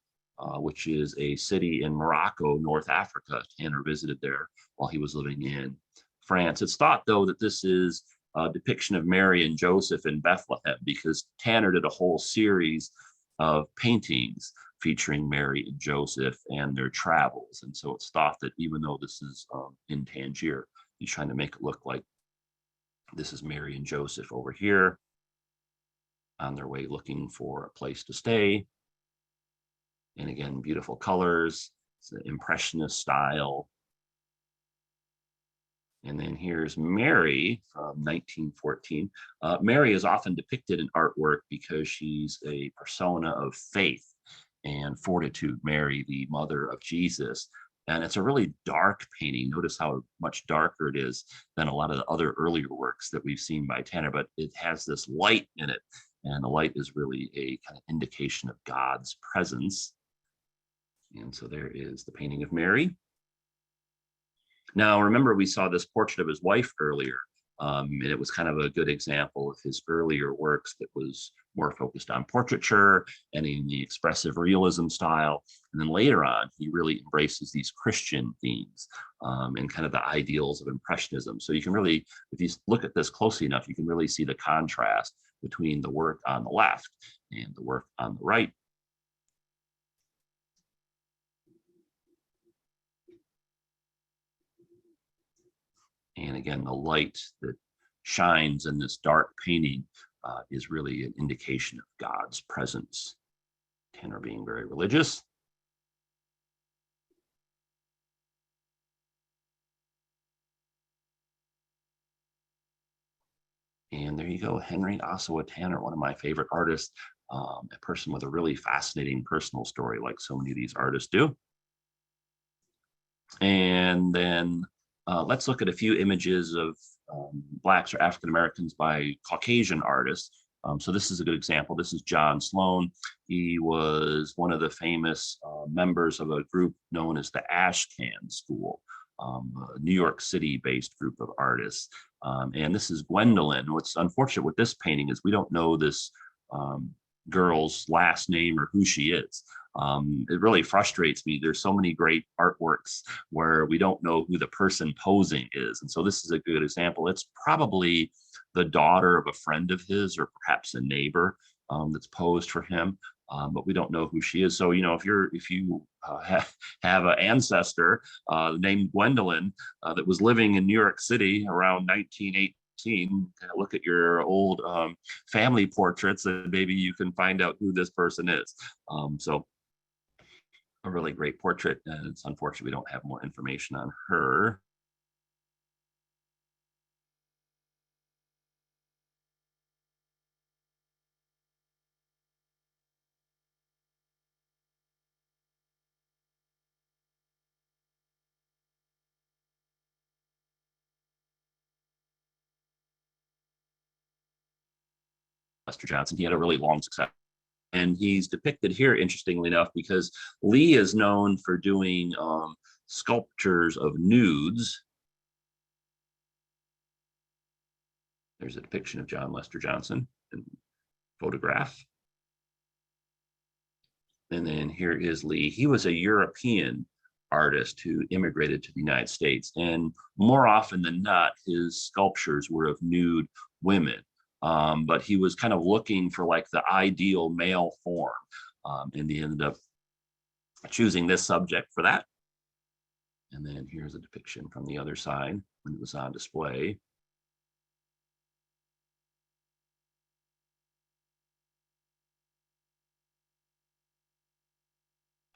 Speaker 1: which is a city in Morocco, North Africa. Tanner visited there while he was living in France. It's thought, though, that this is a depiction of Mary and Joseph in Bethlehem, because Tanner did a whole series of paintings featuring Mary and Joseph and their travels. And so it's thought that even though this is in Tangier, he's trying to make it look like this is Mary and Joseph over here on their way looking for a place to stay. And again, beautiful colors, it's an impressionist style. And then here's Mary from 1914. Mary is often depicted in artwork because she's a persona of faith and fortitude, Mary, the mother of Jesus. And it's a really dark painting. Notice how much darker it is than a lot of the other earlier works that we've seen by Tanner, but it has this light in it. And the light is really a kind of indication of God's presence. And so there is the painting of Mary. Now, remember, we saw this portrait of his wife earlier, and it was kind of a good example of his earlier works that was more focused on portraiture and in the expressive realism style. And then later on, he really embraces these Christian themes and kind of the ideals of Impressionism. So you can really, if you look at this closely enough, you can really see the contrast between the work on the left and the work on the right. And again, the light that shines in this dark painting is really an indication of God's presence. Tanner being very religious. And there you go, Henry Ossawa Tanner, one of my favorite artists, a person with a really fascinating personal story, like so many of these artists do. And then let's look at a few images of Blacks or African Americans by Caucasian artists. So this is a good example. This is John Sloan. He was one of the famous members of a group known as the Ashcan School, a New York City-based group of artists. And this is Gwendolyn. What's unfortunate with this painting is we don't know this girl's last name or who she is. It really frustrates me. There's so many great artworks where we don't know who the person posing is. And so this is a good example. It's probably the daughter of a friend of his or perhaps a neighbor that's posed for him. But we don't know who she is. So, you know, if you have an ancestor named Gwendolyn that was living in New York City around 1918, look at your old family portraits and maybe you can find out who this person is. So a really great portrait, and it's unfortunate we don't have more information on her. Lester Johnson, he had a really long success. And he's depicted here, interestingly enough, because Lee is known for doing sculptures of nudes. There's a depiction of John Lester Johnson in photograph. And then here is Lee. He was a European artist who immigrated to the United States. And more often than not, his sculptures were of nude women. But he was kind of looking for like the ideal male form. And he ended up choosing this subject for that. And then here's a depiction from the other side when it was on display.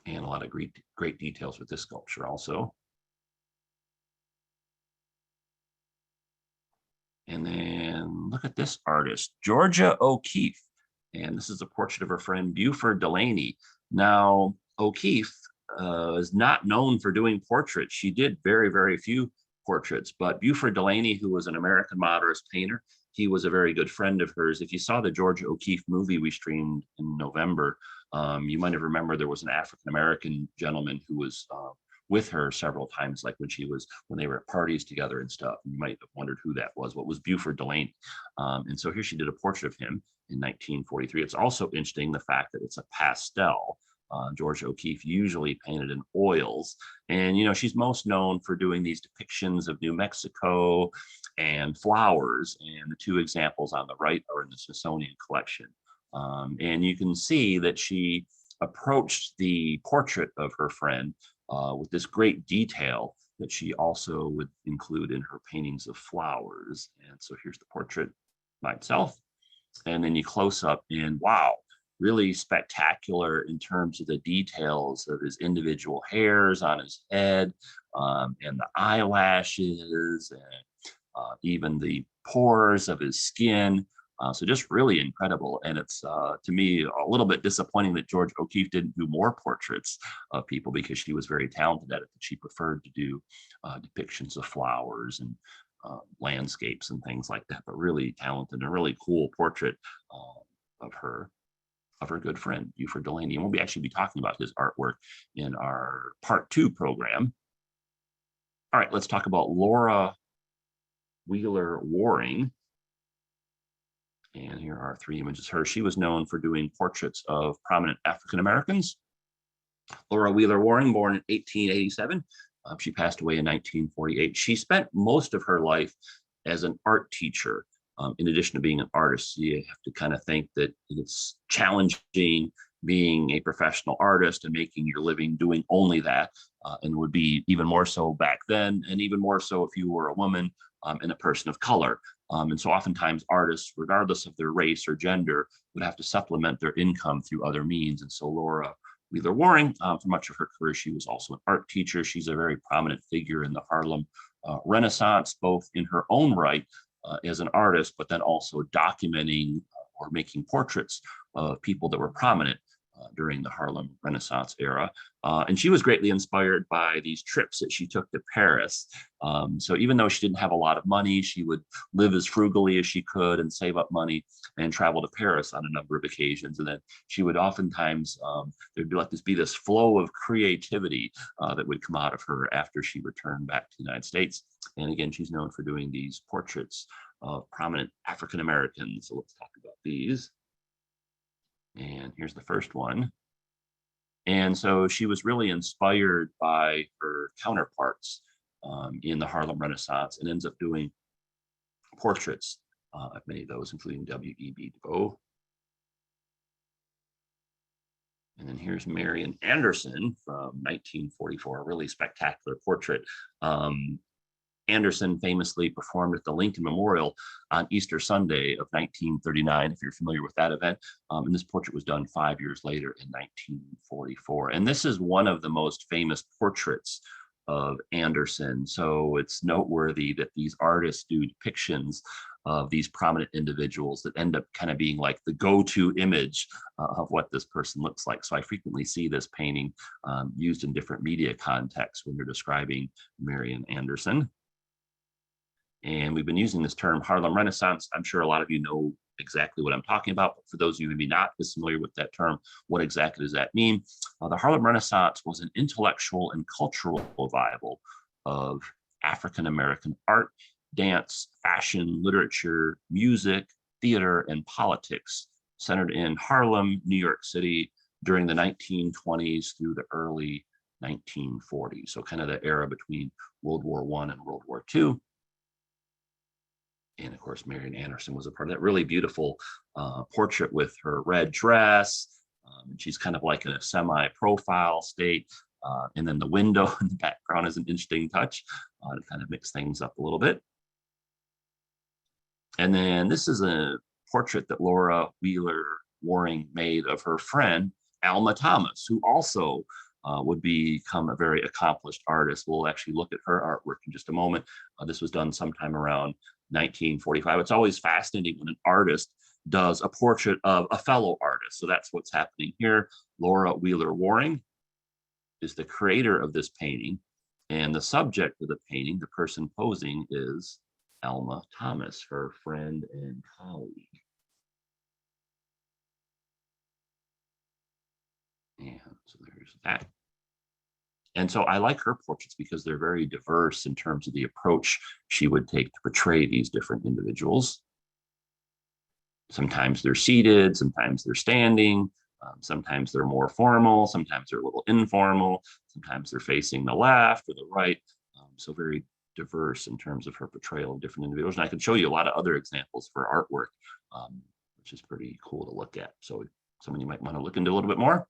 Speaker 1: And a lot of great details with this sculpture also. And then look at this artist, Georgia O'Keeffe. And this is a portrait of her friend Buford Delaney. Now, O'Keeffe is not known for doing portraits. She did very, very few portraits, but Buford Delaney, who was an American Modernist painter, he was a very good friend of hers. If you saw the Georgia O'Keeffe movie we streamed in November, you might have remembered there was an African-American gentleman who was with her several times, like when they were at parties together and stuff. You might have wondered who that was. What was Buford Delaney? And so here she did a portrait of him in 1943. It's also interesting the fact that it's a pastel. George O'Keeffe usually painted in oils. And, she's most known for doing these depictions of New Mexico and flowers. And the two examples on the right are in the Smithsonian collection. And you can see that she approached the portrait of her friend with this great detail that she also would include in her paintings of flowers. And so here's the portrait by itself. And then you close up and wow, really spectacular in terms of the details of his individual hairs on his head, and the eyelashes, and even the pores of his skin. So just really incredible. And it's, to me, a little bit disappointing that George O'Keeffe didn't do more portraits of people, because she was very talented at it. But she preferred to do depictions of flowers and landscapes and things like that. But really talented, and a really cool portrait of her good friend, Buford Delaney. And we'll actually be talking about his artwork in our part 2 program. All right, let's talk about Laura Wheeler Waring. And here are 3 images of her. She was known for doing portraits of prominent African Americans. Laura Wheeler Waring, born in 1887. She passed away in 1948. She spent most of her life as an art teacher. In addition to being an artist, you have to kind of think that it's challenging being a professional artist and making your living doing only that, and would be even more so back then, and even more so if you were a woman and a person of color. And so oftentimes artists, regardless of their race or gender, would have to supplement their income through other means. And so Laura Wheeler Waring, for much of her career, she was also an art teacher. She's a very prominent figure in the Harlem Renaissance, both in her own right as an artist, but then also documenting or making portraits of people that were prominent during the Harlem Renaissance era. And she was greatly inspired by these trips that she took to Paris. So even though she didn't have a lot of money, she would live as frugally as she could and save up money and travel to Paris on a number of occasions. And then she would oftentimes, there'd be this flow of creativity that would come out of her after she returned back to the United States. And again, she's known for doing these portraits of prominent African Americans. So let's talk about these. And here's the first one. And so she was really inspired by her counterparts in the Harlem Renaissance, and ends up doing portraits of many of those, including W.E.B. Du Bois. And then here's Marian Anderson from 1944, a really spectacular portrait. Anderson famously performed at the Lincoln Memorial on Easter Sunday of 1939, if you're familiar with that event. And this portrait was done 5 years later in 1944. And this is one of the most famous portraits of Anderson. So it's noteworthy that these artists do depictions of these prominent individuals that end up kind of being like the go-to image of what this person looks like. So I frequently see this painting used in different media contexts when they're describing Marian Anderson. And we've been using this term Harlem Renaissance. I'm sure a lot of you know exactly what I'm talking about, but for those of you who may not be familiar with that term, what exactly does that mean? The Harlem Renaissance was an intellectual and cultural revival of African American art, dance, fashion, literature, music, theater, and politics, centered in Harlem, New York City, during the 1920s through the early 1940s. So kind of the era between World War I and World War II. And of course, Marian Anderson was a part of that really beautiful portrait with her red dress. She's kind of like in a semi-profile state. And then the window in the background is an interesting touch to kind of mix things up a little bit. And then this is a portrait that Laura Wheeler Waring made of her friend, Alma Thomas, who also would become a very accomplished artist. We'll actually look at her artwork in just a moment. This was done sometime around 1945. It's always fascinating when an artist does a portrait of a fellow artist. So that's what's happening here. Laura Wheeler Waring is the creator of this painting, and the subject of the painting, the person posing, is Alma Thomas, her friend and colleague. And so there's that. And so I like her portraits because they're very diverse in terms of the approach she would take to portray these different individuals. Sometimes they're seated, sometimes they're standing, Sometimes they're more formal, sometimes they're a little informal, sometimes they're facing the left or the right. So very diverse in terms of her portrayal of different individuals. And I can show you a lot of other examples for artwork, which is pretty cool to look at. So someone you might want to look into a little bit more.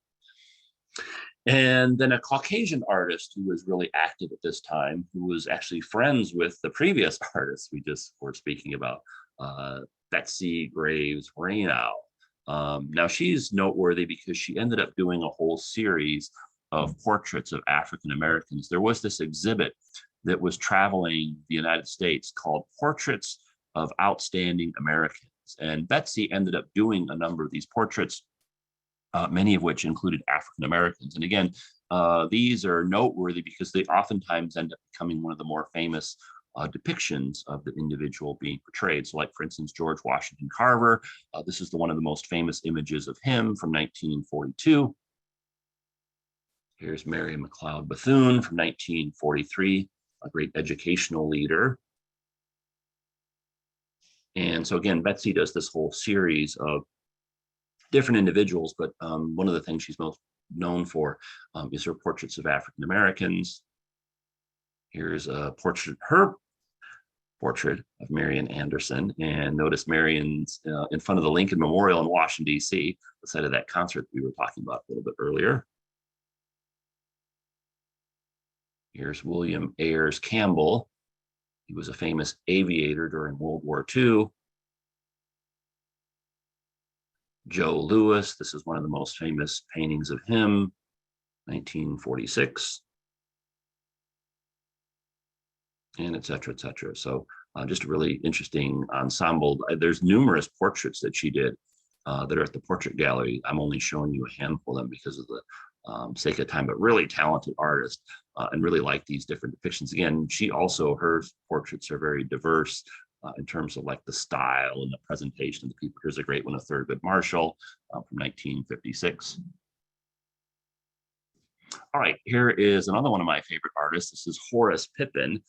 Speaker 1: And then a Caucasian artist who was really active at this time, who was actually friends with the previous artist we just were speaking about, Betsy Graves Reyneau. Now she's noteworthy because she ended up doing a whole series of portraits of African Americans. There was this exhibit that was traveling the United States called Portraits of Outstanding Americans. And Betsy ended up doing a number of these portraits, many of which included African Americans. And again, these are noteworthy because they oftentimes end up becoming one of the more famous depictions of the individual being portrayed. So like, for instance, George Washington Carver, this is one of the most famous images of him from 1942. Here's Mary McLeod Bethune from 1943, a great educational leader. And so again, Betsy does this whole series of different individuals, but one of the things she's most known for is her portraits of African Americans. Here's a portrait, her portrait of Marian Anderson, and notice Marian's in front of the Lincoln Memorial in Washington, D.C., the site of that concert we were talking about a little bit earlier. Here's William Ayres Campbell. He was a famous aviator during World War II. Joe Louis, this is one of the most famous paintings of him, 1946. And et cetera, et cetera. So just a really interesting ensemble. There's numerous portraits that she did that are at the Portrait Gallery. I'm only showing you a handful of them because of the sake of time, but really talented artist and really like these different depictions. Again, she also, her portraits are very diverse in terms of like the style and the presentation of the people. Here's a great one of Thurgood Marshall from 1956. All right, here is another one of my favorite artists. This is Horace Pippin.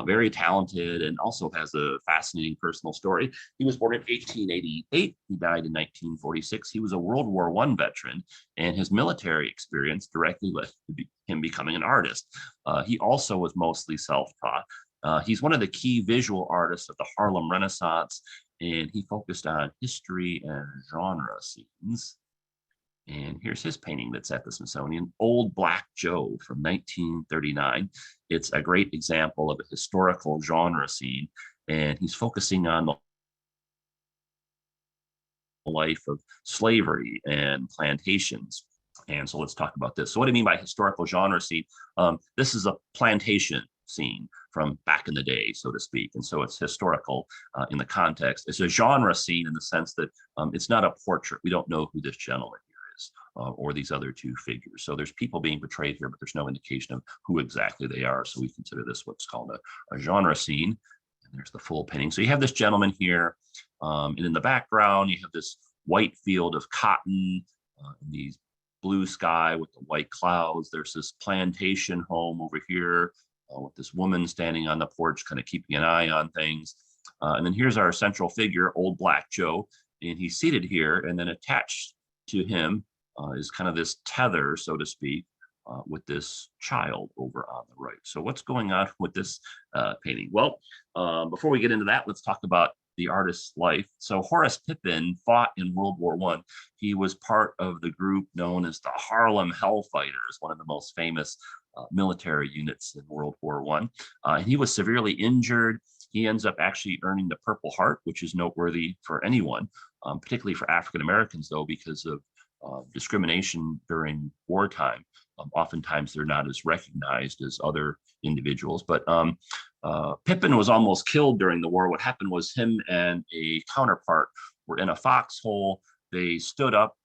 Speaker 1: Very talented and also has a fascinating personal story. He was born in 1888. He died in 1946. He was a World War I veteran, and his military experience directly led to him becoming an artist. He also was mostly self-taught. He's one of the key visual artists of the Harlem Renaissance, and he focused on history and genre scenes. And here's his painting that's at the Smithsonian, Old Black Joe from 1939. It's a great example of a historical genre scene, and he's focusing on the life of slavery and plantations. And so let's talk about this. So what do I mean by historical genre scene? This is a plantation scene from back in the day, so to speak. And so it's historical in the context. It's a genre scene in the sense that it's not a portrait. We don't know who this gentleman is or these other two figures. So there's people being portrayed here, but there's no indication of who exactly they are. So we consider this what's called a genre scene. And there's the full painting. So you have this gentleman here, and in the background, you have this white field of cotton, these blue sky with the white clouds. There's this plantation home over here with this woman standing on the porch, kind of keeping an eye on things. And then here's our central figure, Old Black Joe, and he's seated here, and then attached to him is kind of this tether, so to speak, with this child over on the right. So what's going on with this painting? Well, before we get into that, let's talk about the artist's life. So Horace Pippin fought in World War I. He was part of the group known as the Harlem Hellfighters, one of the most famous military units in World War I. And he was severely injured. He ends up actually earning the Purple Heart, which is noteworthy for anyone, particularly for African Americans, though, because of discrimination during wartime. Oftentimes they're not as recognized as other individuals. But Pippin was almost killed during the war. What happened was him and a counterpart were in a foxhole. They stood up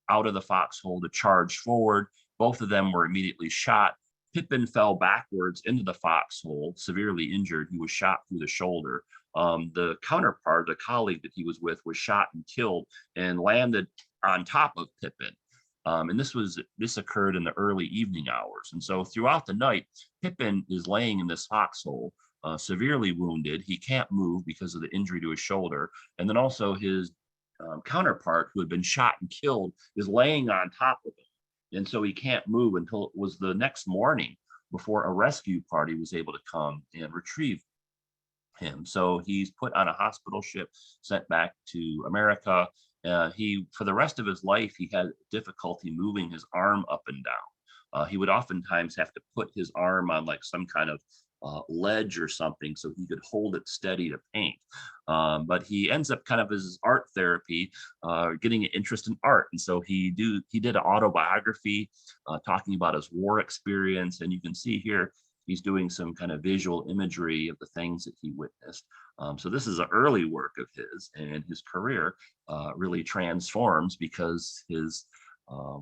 Speaker 1: out of the foxhole to charge forward. Both of them were immediately shot. Pippin fell backwards into the foxhole, severely injured. He was shot through the shoulder. The counterpart, the colleague that he was with, was shot and killed and landed on top of Pippin. And this occurred in the early evening hours. And so throughout the night, Pippin is laying in this foxhole, severely wounded. He can't move because of the injury to his shoulder. And then also his counterpart, who had been shot and killed, is laying on top of him. And so he can't move until it was the next morning before a rescue party was able to come and retrieve him. So he's put on a hospital ship, sent back to America. For the rest of his life, he had difficulty moving his arm up and down. He would oftentimes have to put his arm on like some kind of ledge or something so he could hold it steady to paint. But he ends up kind of as his art therapy, getting an interest in art. And so he did an autobiography talking about his war experience. And you can see here, he's doing some kind of visual imagery of the things that he witnessed. So this is an early work of his, and his career really transforms because his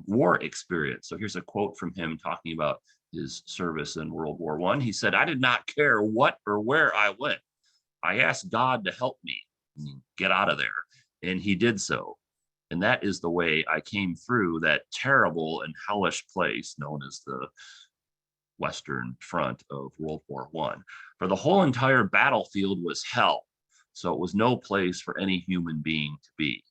Speaker 1: war experience. So here's a quote from him talking about his service in World War I. He said, "I did not care what or where I went. I asked God to help me get out of there, and he did so. And that is the way I came through that terrible and hellish place known as the Western Front of World War I. For the whole entire battlefield was hell, so it was no place for any human being to be."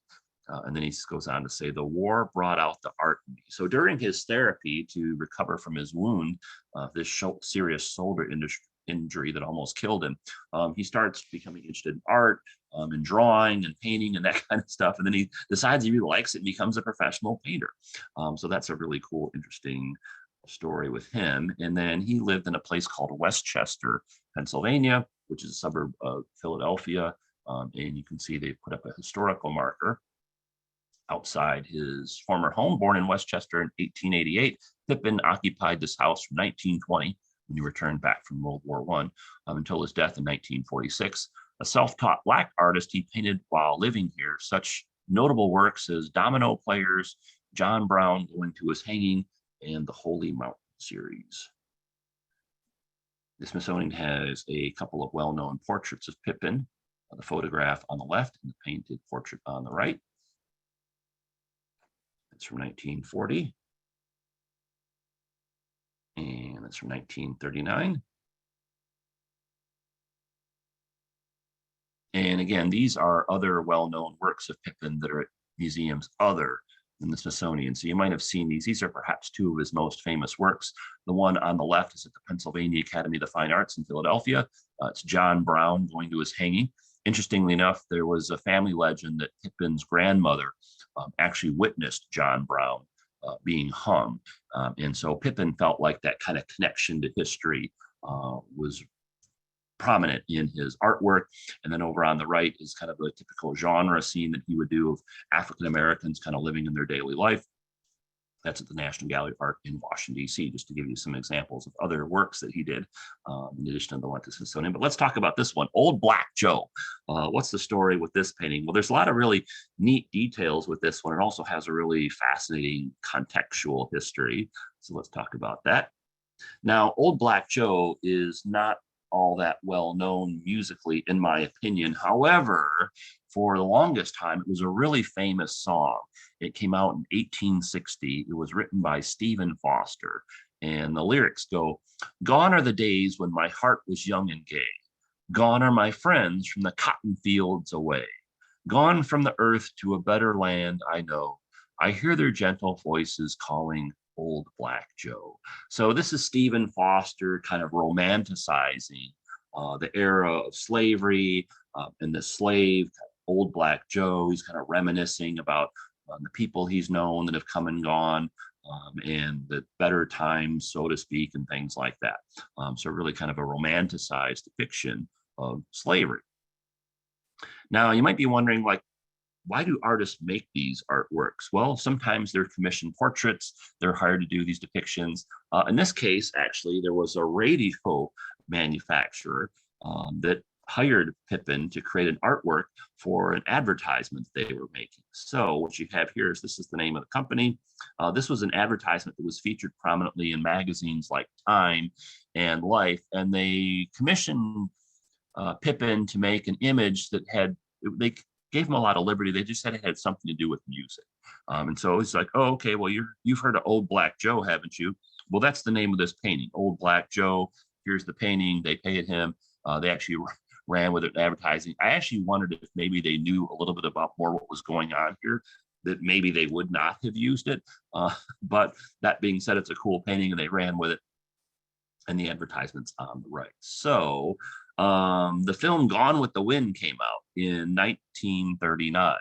Speaker 1: And then he goes on to say, "The war brought out the art in me." So during his therapy to recover from his wound, this serious shoulder injury that almost killed him, he starts becoming interested in art, and drawing and painting and that kind of stuff. And then he decides he really likes it and becomes a professional painter. So that's a really cool, interesting story with him. And then he lived in a place called Westchester, Pennsylvania, which is a suburb of Philadelphia. And you can see they put up a historical marker outside his former home. Born in Westchester in 1888, Pippin occupied this house from 1920, when he returned back from World War I, until his death in 1946. A self-taught Black artist, he painted while living here such notable works as Domino Players, John Brown Going to His Hanging, and the Holy Mountain series. The Smithsonian has a couple of well-known portraits of Pippin, the photograph on the left and the painted portrait on the right. It's from 1940. And it's from 1939. And again, these are other well-known works of Pippin that are at museums other than the Smithsonian. So you might have seen these. These are perhaps two of his most famous works. The one on the left is at the Pennsylvania Academy of the Fine Arts in Philadelphia. It's John Brown Going to His Hanging. Interestingly enough, there was a family legend that Pippin's grandmother actually witnessed John Brown being hung. And so Pippin felt like that kind of connection to history was prominent in his artwork. And then over on the right is kind of a typical genre scene that he would do of African Americans kind of living in their daily life. That's at the National Gallery of Art in Washington, D.C., just to give you some examples of other works that he did, in addition to the one to Smithsonian. But let's talk about this one, Old Black Joe. What's the story with this painting? Well, there's a lot of really neat details with this one. It also has a really fascinating contextual history. So let's talk about that. Now, Old Black Joe is not all that well known musically, in my opinion. However, for the longest time, it was a really famous song. It came out in 1860. It was written by Stephen Foster. And the lyrics go, "Gone are the days when my heart was young and gay. Gone are my friends from the cotton fields away. Gone from the earth to a better land I know. I hear their gentle voices calling Old Black Joe." So this is Stephen Foster kind of romanticizing the era of slavery and the slave, Old Black Joe. He's kind of reminiscing about the people he's known that have come and gone, and the better times, so to speak, and things like that. So really kind of a romanticized depiction of slavery. Now, you might be wondering, like, why do artists make these artworks? Well, sometimes they're commissioned portraits. They're hired to do these depictions. In this case, actually, there was a radio manufacturer that hired Pippin to create an artwork for an advertisement they were making. So what you have here is, this is the name of the company. This was an advertisement that was featured prominently in magazines like Time and Life, and they commissioned Pippin to make an image that they gave him a lot of liberty. They just said it had something to do with music. And so it's like, oh, okay, well, you've heard of Old Black Joe, haven't you? Well, that's the name of this painting, Old Black Joe. Here's the painting. They paid him. They actually ran with it in advertising. I actually wondered if maybe they knew a little bit about more what was going on here, that maybe they would not have used it. But that being said, it's a cool painting and they ran with it. And the advertisements on the right. So the film Gone with the Wind came out in 1939.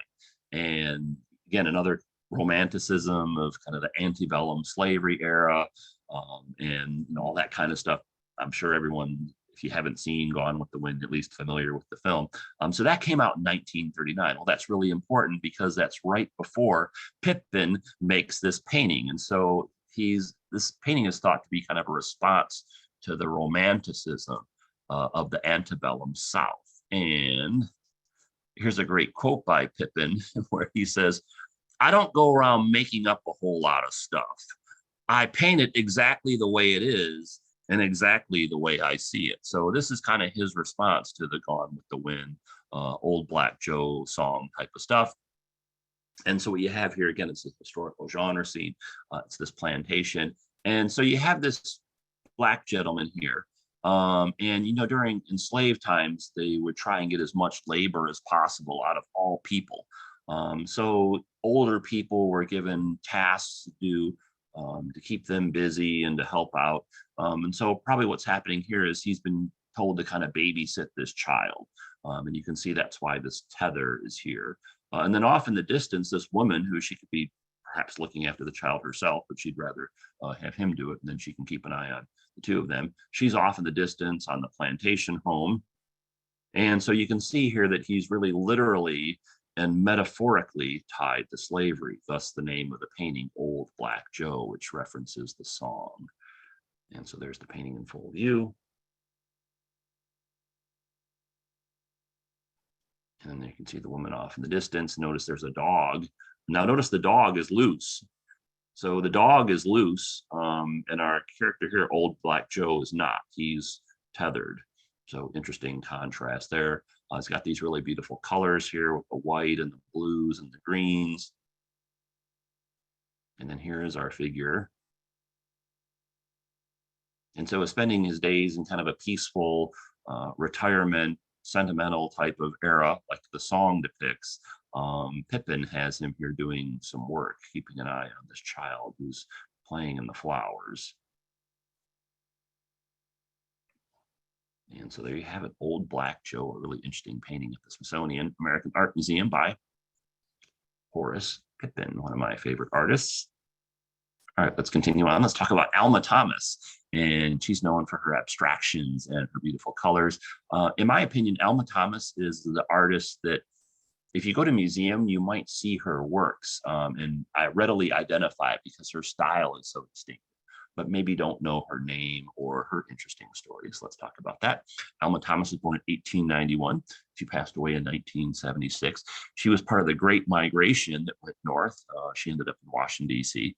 Speaker 1: And again, another romanticism of kind of the antebellum slavery era, and all that kind of stuff. I'm sure everyone, if you haven't seen Gone with the Wind, at least familiar with the film. So that came out in 1939. Well, that's really important because that's right before Pippin makes this painting. And so this painting is thought to be kind of a response to the romanticism of the antebellum South. And here's a great quote by Pippin where he says, "I don't go around making up a whole lot of stuff. I paint it exactly the way it is and exactly the way I see it." So this is kind of his response to the Gone with the Wind, Old Black Joe song type of stuff. And so what you have here, again, it's a historical genre scene. It's this plantation. And so you have this Black gentleman here. And, during enslaved times, they would try and get as much labor as possible out of all people. So older people were given tasks to do to keep them busy and to help out. And so probably what's happening here is he's been told to kind of babysit this child. And you can see that's why this tether is here. And then off in the distance, this woman who she could be perhaps looking after the child herself, but she'd rather have him do it, and then she can keep an eye on the two of them. She's off in the distance on the plantation home. And so you can see here that he's really literally and metaphorically tied to slavery, thus the name of the painting, Old Black Joe, which references the song. And so there's the painting in full view. And then you can see the woman off in the distance. Notice there's a dog. Now notice the dog is loose. So the dog is loose, and our character here, Old Black Joe, is not. He's tethered. So interesting contrast there. It's got these really beautiful colors here with the white and the blues and the greens. And then here is our figure. And so spending his days in kind of a peaceful retirement, sentimental type of era, like the song depicts, Pippin has him here doing some work, keeping an eye on this child who's playing in the flowers. And so there you have it, Old Black Joe, a really interesting painting at the Smithsonian American Art Museum by Horace Pippin, one of my favorite artists. All right, let's continue on. Let's talk about Alma Thomas. And she's known for her abstractions and her beautiful colors. In my opinion, Alma Thomas is the artist that, if you go to a museum, you might see her works, and I readily identify it because her style is so distinct, but maybe don't know her name or her interesting stories. Let's talk about that. Alma Thomas was born in 1891. She passed away in 1976. She was part of the Great Migration that went north. She ended up in Washington, D.C.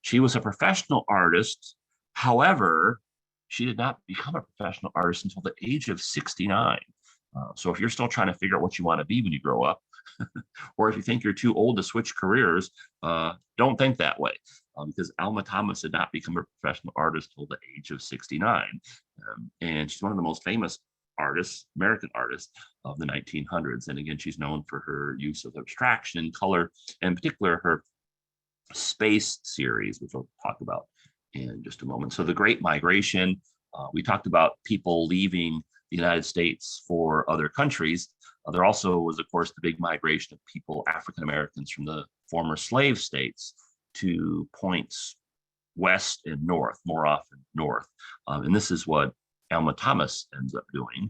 Speaker 1: She was a professional artist. However, she did not become a professional artist until the age of 69. So if you're still trying to figure out what you want to be when you grow up, or if you think you're too old to switch careers, don't think that way, because Alma Thomas did not become a professional artist until the age of 69. And she's one of the most famous artists, American artists of the 1900s. And again, she's known for her use of abstraction, color, and in particular her space series, which we'll talk about in just a moment. So the Great Migration, we talked about people leaving the United States for other countries. There also was, of course, the big migration of people, African Americans from the former slave states to points west and north, more often north. And this is what Alma Thomas ends up doing.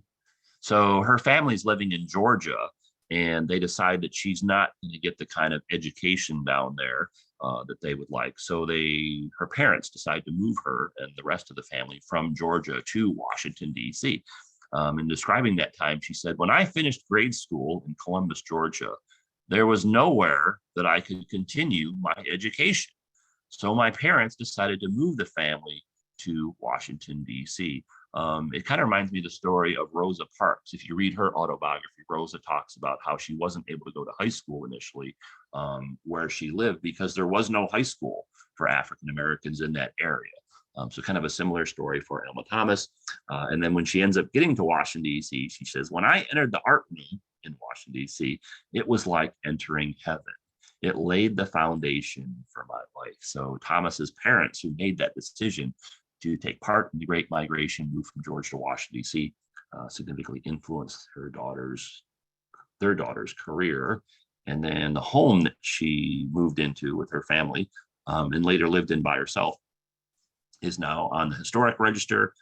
Speaker 1: So her family's living in Georgia, and they decide that she's not going to get the kind of education down there that they would like. So her parents decide to move her and the rest of the family from Georgia to Washington, D.C. In describing that time, she said, "When I finished grade school in Columbus, Georgia, there was nowhere that I could continue my education. So my parents decided to move the family to Washington, D.C. It kind of reminds me of the story of Rosa Parks. If you read her autobiography, Rosa talks about how she wasn't able to go to high school initially where she lived because there was no high school for African Americans in that area. So kind of a similar story for Alma Thomas. And then when she ends up getting to Washington, D.C., she says, when I entered the art room in Washington, D.C., it was like entering heaven. It laid the foundation for my life. So Thomas's parents, who made that decision to take part in the Great Migration, move from Georgia to Washington, D.C., significantly influenced their daughter's career. And then the home that she moved into with her family and later lived in by herself is now on the historic register.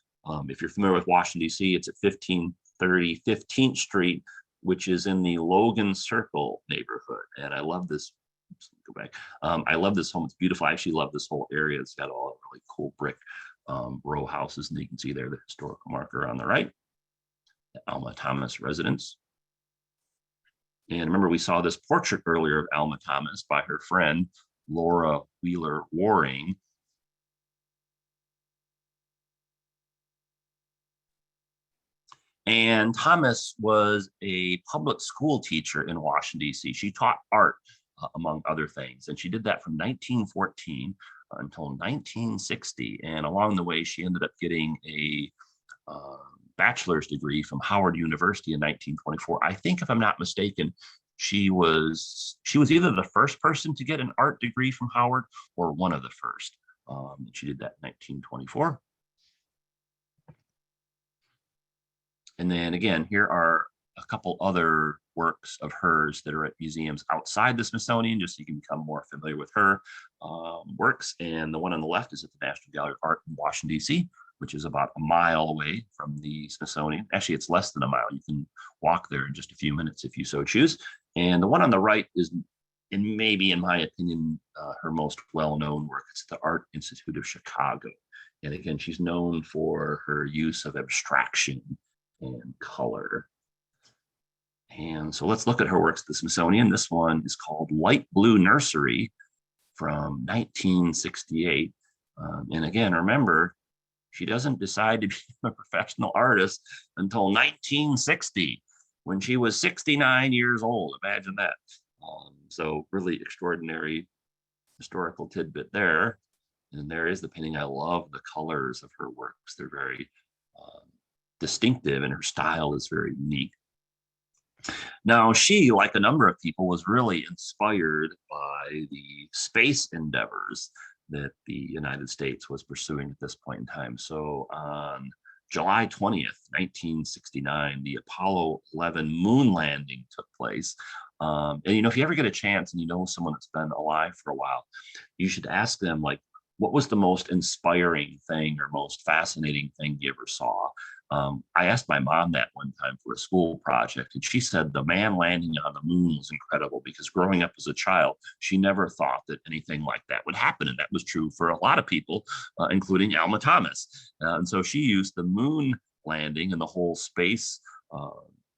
Speaker 1: If you're familiar with Washington, D.C., it's at 1530 15th Street, which is in the Logan Circle neighborhood. And I love this. Go back. I love this home. It's beautiful. I actually love this whole area. It's got all really cool brick row houses. And you can see there the historical marker on the right, the Alma Thomas residence. And remember, we saw this portrait earlier of Alma Thomas by her friend, Laura Wheeler Waring. And Thomas was a public school teacher in Washington, D.C. She taught art, among other things. And she did that from 1914 until 1960. And along the way, she ended up getting a bachelor's degree from Howard University in 1924. I think, if I'm not mistaken, she was either the first person to get an art degree from Howard or one of the first. She did that in 1924. And then again, here are a couple other works of hers that are at museums outside the Smithsonian, just so you can become more familiar with her works. And the one on the left is at the National Gallery of Art in Washington, D.C., which is about a mile away from the Smithsonian. Actually, it's less than a mile. You can walk there in just a few minutes if you so choose. And the one on the right is, and maybe in my opinion, her most well-known work. It's the Art Institute of Chicago. And again, she's known for her use of abstraction and color. And so let's look at her works at the Smithsonian. This one is called Light Blue Nursery from 1968. And again, remember, she doesn't decide to be a professional artist until 1960, when she was 69 years old. Imagine that. So really extraordinary historical tidbit there. And there is the painting. I love the colors of her works. They're very distinctive, and her style is very unique. Now, she, like a number of people, was really inspired by the space endeavors that the United States was pursuing at this point in time. So on July 20th, 1969, the Apollo 11 moon landing took place. And, you know, if you ever get a chance and you know someone that's been alive for a while, you should ask them, like, what was the most inspiring thing or most fascinating thing you ever saw? I asked my mom that one time for a school project, and she said the man landing on the moon was incredible, because growing up as a child, she never thought that anything like that would happen. And that was true for a lot of people, including Alma Thomas. And so she used the moon landing and the whole space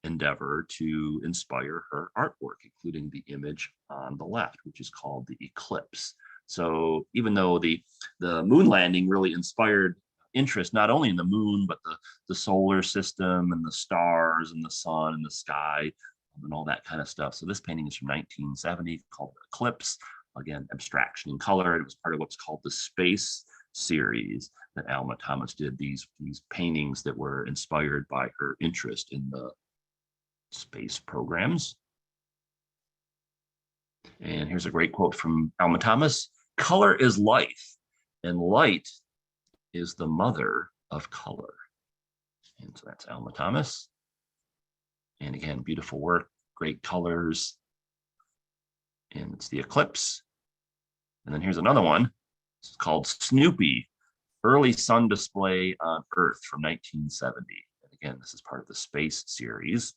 Speaker 1: endeavor to inspire her artwork, including the image on the left, which is called the eclipse. So even though the moon landing really inspired interest not only in the moon, but the solar system and the stars and the sun and the sky and all that kind of stuff. So this painting is from 1970, called Eclipse. Again, abstraction and color. It was part of what's called the Space series that Alma Thomas did, these paintings that were inspired by her interest in the space programs. And here's a great quote from Alma Thomas: "Color is life, and light is the mother of color." And so that's Alma Thomas. And again, beautiful work, great colors. And it's the Eclipse. And then here's another one. It's called Snoopy, Early Sun Display on Earth from 1970. And again, this is part of the Space series.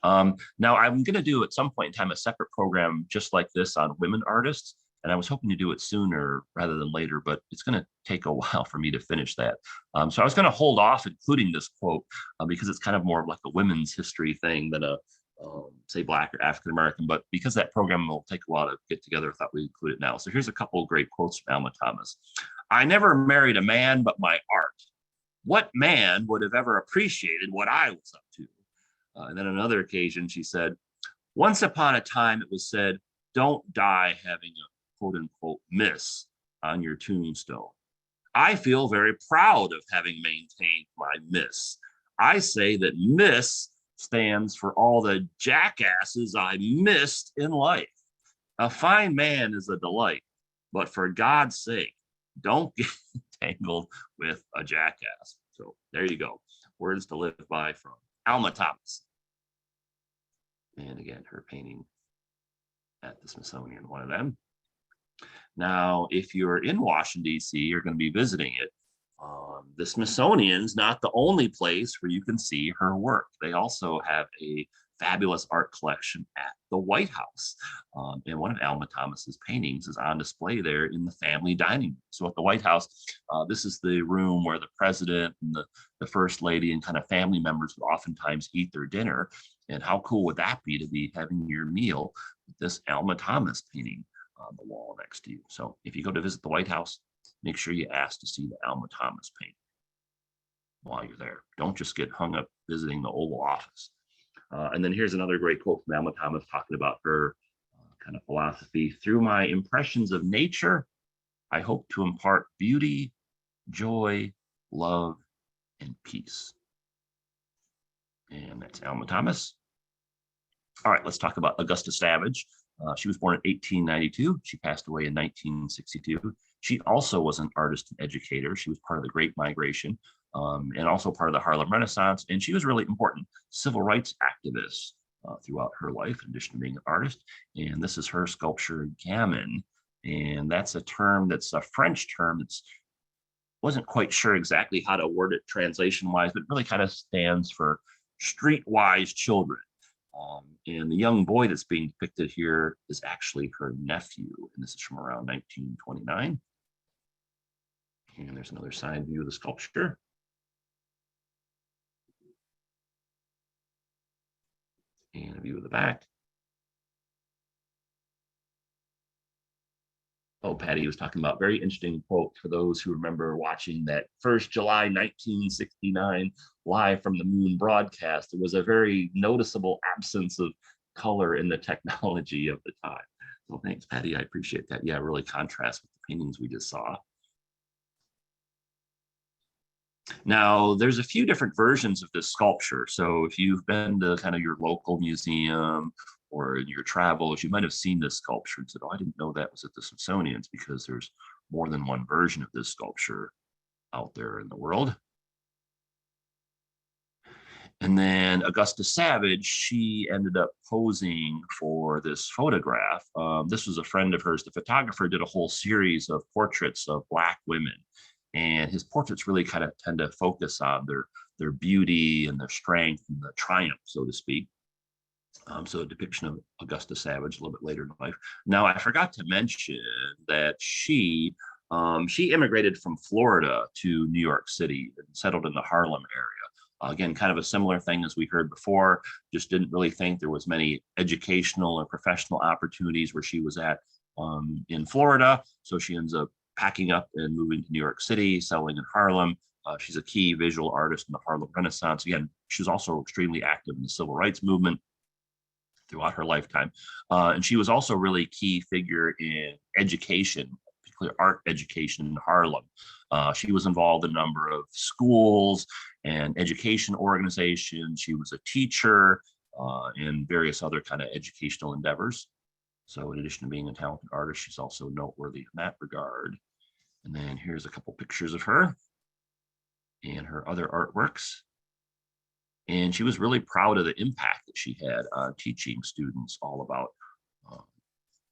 Speaker 1: Now, I'm going to do at some point in time a separate program just like this on women artists. And I was hoping to do it sooner rather than later, but it's going to take a while for me to finish that. So I was going to hold off including this quote because it's kind of more like a women's history thing than a, say, Black or African-American. But because that program will take a while to get together, I thought we'd include it now. So here's a couple of great quotes from Alma Thomas. "I never married a man but my art. What man would have ever appreciated what I was up to?" And then on another occasion, she said, "Once upon a time, it was said, don't die having quote unquote miss on your tombstone. I feel very proud of having maintained my miss. I say that miss stands for all the jackasses I missed in life. A fine man is a delight, but for God's sake, don't get tangled with a jackass. So there you go. Words to live by from Alma Thomas. And again, her painting at the Smithsonian, one of them. Now, if you're in Washington, D.C., you're going to be visiting it. The Smithsonian's not the only place where you can see her work. They also have a fabulous art collection at the White House. And one of Alma Thomas's paintings is on display there in the family dining room. So at the White House, this is the room where the president and the first lady and kind of family members would oftentimes eat their dinner. And how cool would that be to be having your meal with this Alma Thomas painting on the wall next to you? So if you go to visit the White House, make sure you ask to see the Alma Thomas painting while you're there. Don't just get hung up visiting the Oval Office. And then here's another great quote from Alma Thomas talking about her kind of philosophy. Through my impressions of nature, I hope to impart beauty, joy, love, and peace. And that's Alma Thomas. All right, let's talk about Augusta Savage. She was born in 1892. She passed away in 1962. She also was an artist and educator. She was part of the Great Migration and also part of the Harlem Renaissance. And she was really important civil rights activist throughout her life, in addition to being an artist. And this is her sculpture, Gammon. And that's a term that's a French term that's wasn't quite sure exactly how to word it translation-wise, but it really kind of stands for streetwise children. And the young boy that's being depicted here is actually her nephew, and this is from around 1929. And there's another side view of the sculpture. And a view of the back. Oh, Patty was talking about very interesting quote for those who remember watching that 1st July 1969 live from the moon broadcast. There was a very noticeable absence of color in the technology of the time. So thanks, Patty. I appreciate that. Yeah, really contrasts with the paintings we just saw. Now, there's a few different versions of this sculpture. So if you've been to kind of your local museum or in your travels, you might have seen this sculpture and said, oh, I didn't know that was at the Smithsonian's, because there's more than one version of this sculpture out there in the world. And then Augusta Savage, she ended up posing for this photograph. This was a friend of hers. The photographer did a whole series of portraits of Black women. And his portraits really kind of tend to focus on their beauty and their strength and the triumph, so to speak. So a depiction of Augusta Savage a little bit later in life. Now, I forgot to mention that she immigrated from Florida to New York City and settled in the Harlem area. Again, kind of a similar thing as we heard before, just didn't really think there was many educational or professional opportunities where she was at in Florida. So she ends up packing up and moving to New York City, settling in Harlem. She's a key visual artist in the Harlem Renaissance. Again, she was also extremely active in the civil rights movement throughout her lifetime. And she was also a really key figure in education, particularly art education in Harlem. She was involved in a number of schools and education organizations. She was a teacher and various other kind of educational endeavors. So in addition to being a talented artist, she's also noteworthy in that regard. And then here's a couple pictures of her and her other artworks. And she was really proud of the impact that she had on teaching students all about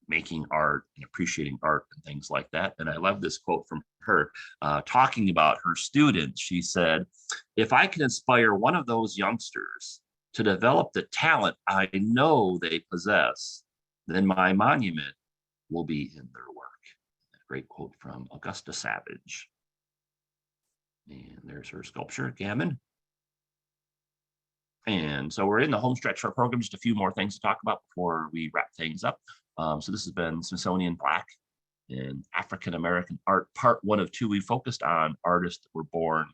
Speaker 1: making art and appreciating art and things like that. And I love this quote from her talking about her students. She said, "If I can inspire one of those youngsters to develop the talent I know they possess, then my monument will be in their work." A great quote from Augusta Savage. And there's her sculpture, Gammon. And so we're in the home stretch of our program. Just a few more things to talk about before we wrap things up. So this has been Smithsonian Black and African American Art, part 1 of 2. We focused on artists that were born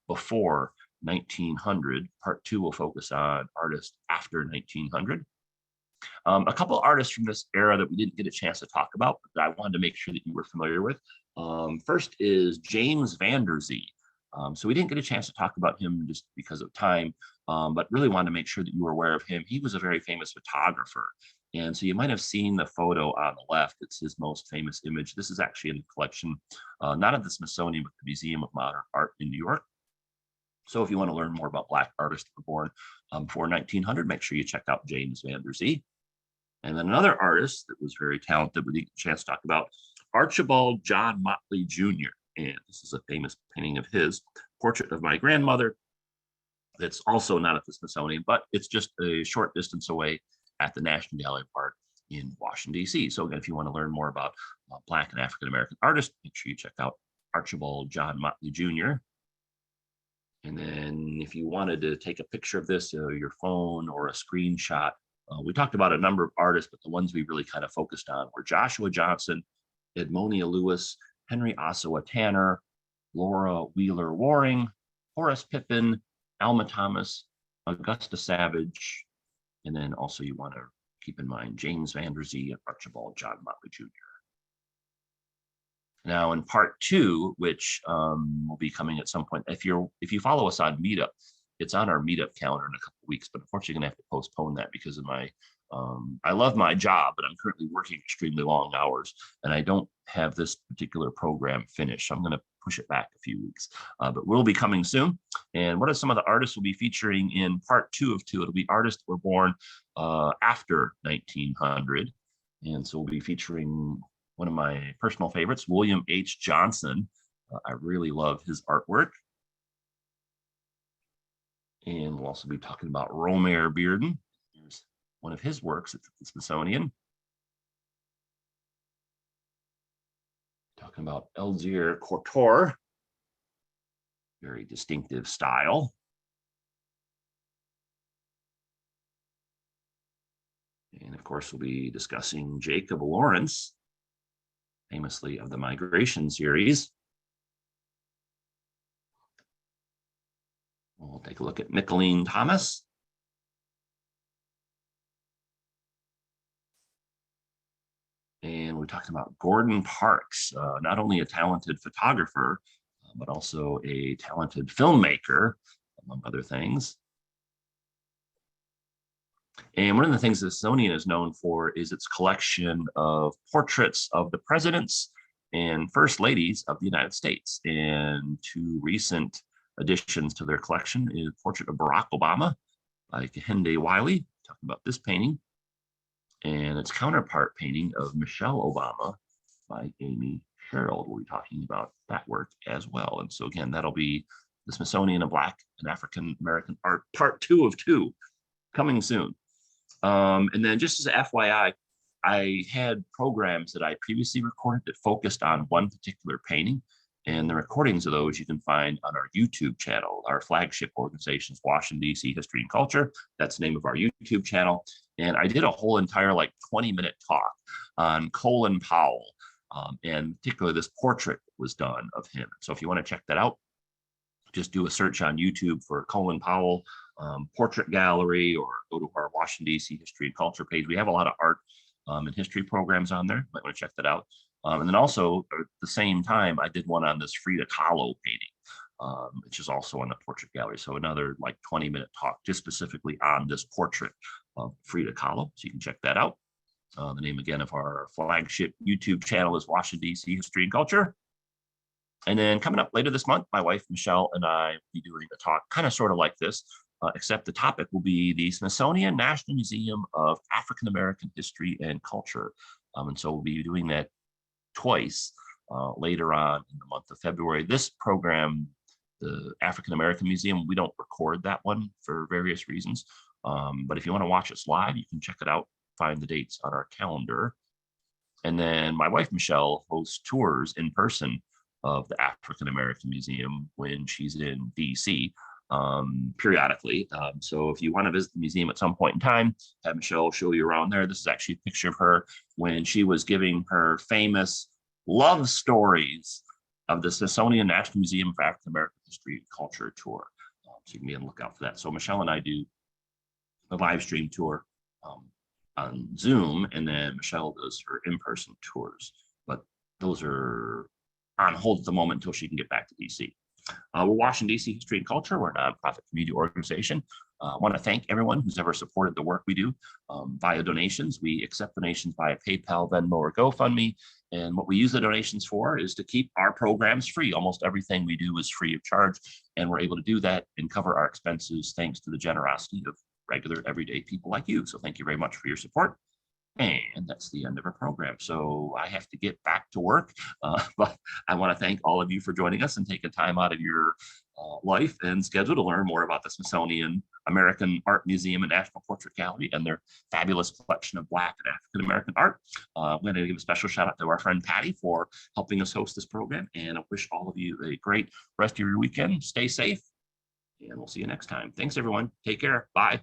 Speaker 1: before 1900. Part 2 will focus on artists after 1900. A couple artists from this era that we didn't get a chance to talk about, but that I wanted to make sure that you were familiar with. First is James Van Der Zee. So we didn't get a chance to talk about him just because of time, but really wanted to make sure that you were aware of him. He was a very famous photographer. And so you might have seen the photo on the left. It's his most famous image. This is actually in the collection, not at the Smithsonian, but the Museum of Modern Art in New York. So if you want to learn more about Black artists who were born before 1900, make sure you check out James Van Der Zee. And then another artist that was very talented, we didn't get a chance to talk about, Archibald John Motley Jr. And this is a famous painting of his, Portrait of My Grandmother. That's also not at the Smithsonian, but it's just a short distance away at the National Gallery of Art in Washington, D.C. So again, if you want to learn more about Black and African-American artists, make sure you check out Archibald John Motley Jr. And then if you wanted to take a picture of this, your phone or a screenshot, we talked about a number of artists, but the ones we really kind of focused on were Joshua Johnson, Edmonia Lewis, Henry Ossawa Tanner, Laura Wheeler Waring, Horace Pippin, Alma Thomas, Augusta Savage, and then also you want to keep in mind James Van Der Zee and Archibald John Motley Jr. Now in part two, which will be coming at some point, if you follow us on Meetup, it's on our Meetup calendar in a couple of weeks, but unfortunately gonna have to postpone that because of my, I love my job, but I'm currently working extremely long hours and I don't have this particular program finished. So I'm gonna push it back a few weeks, but we'll be coming soon. And what are some of the artists we'll be featuring in part two of two? It'll be artists that were born after 1900. And so we'll be featuring one of my personal favorites, William H. Johnson. I really love his artwork. And we'll also be talking about Romare Bearden. Here's one of his works at the Smithsonian. Talking about Elzir Cortor. Very distinctive style. And of course, we'll be discussing Jacob Lawrence, famously of the Migration series. We'll take a look at Nicolene Thomas. And we're talking about Gordon Parks, not only a talented photographer, but also a talented filmmaker, among other things. And one of the things the Smithsonian is known for is its collection of portraits of the presidents and first ladies of the United States. And two recent additions to their collection is a portrait of Barack Obama by Kehinde Wiley, talking about this painting, and its counterpart painting of Michelle Obama by Amy Sherrill. We'll be talking about that work as well. And so again, that'll be the Smithsonian of Black and African American Art, part two of two, coming soon. And then just as an FYI, I had programs that I previously recorded that focused on one particular painting. And the recordings of those you can find on our YouTube channel. Our flagship organization is Washington, D.C. History and Culture. That's the name of our YouTube channel. And I did a whole entire 20-minute talk on Colin Powell. And particularly this portrait was done of him. So if you want to check that out, just do a search on YouTube for Colin Powell Portrait Gallery, or go to our Washington, D.C. History and Culture page. We have a lot of art and history programs on there. Might want to check that out. And then also at the same time, I did one on this Frida Kahlo painting, which is also on the Portrait Gallery. So another 20-minute talk just specifically on this portrait of Frida Kahlo. So you can check that out. The name again of our flagship YouTube channel is Washington, D.C. History and Culture. And then coming up later this month, my wife, Michelle, and I will be doing a talk kind of sort of like this, except the topic will be the Smithsonian National Museum of African American History and Culture. And so we'll be doing that twice later on in the month of February. This program, the African American Museum, we don't record that one for various reasons. But if you want to watch us live, you can check it out, find the dates on our calendar. And then my wife, Michelle, hosts tours in person of the African American Museum when she's in DC periodically. So if you want to visit the museum at some point in time, have Michelle show you around there. This is actually a picture of her when she was giving her famous love stories of the Smithsonian National Museum of African American History and Culture tour. So you can be on the lookout for that. So Michelle and I do a live stream tour on Zoom, and then Michelle does her in-person tours. But those are on hold at the moment until she can get back to DC. We're Washington, D.C. History and Culture. We're a nonprofit community organization. I want to thank everyone who's ever supported the work we do via donations. We accept donations via PayPal, Venmo, or GoFundMe. And what we use the donations for is to keep our programs free. Almost everything we do is free of charge. And we're able to do that and cover our expenses thanks to the generosity of regular, everyday people like you. So thank you very much for your support. And that's the end of our program. So I have to get back to work, but I want to thank all of you for joining us and taking time out of your life and schedule to learn more about the Smithsonian American Art Museum and National Portrait Gallery and their fabulous collection of Black and African American art. I'm going to give a special shout out to our friend Patty for helping us host this program, and I wish all of you a great rest of your weekend. Stay safe, and we'll see you next time. Thanks, everyone. Take care. Bye.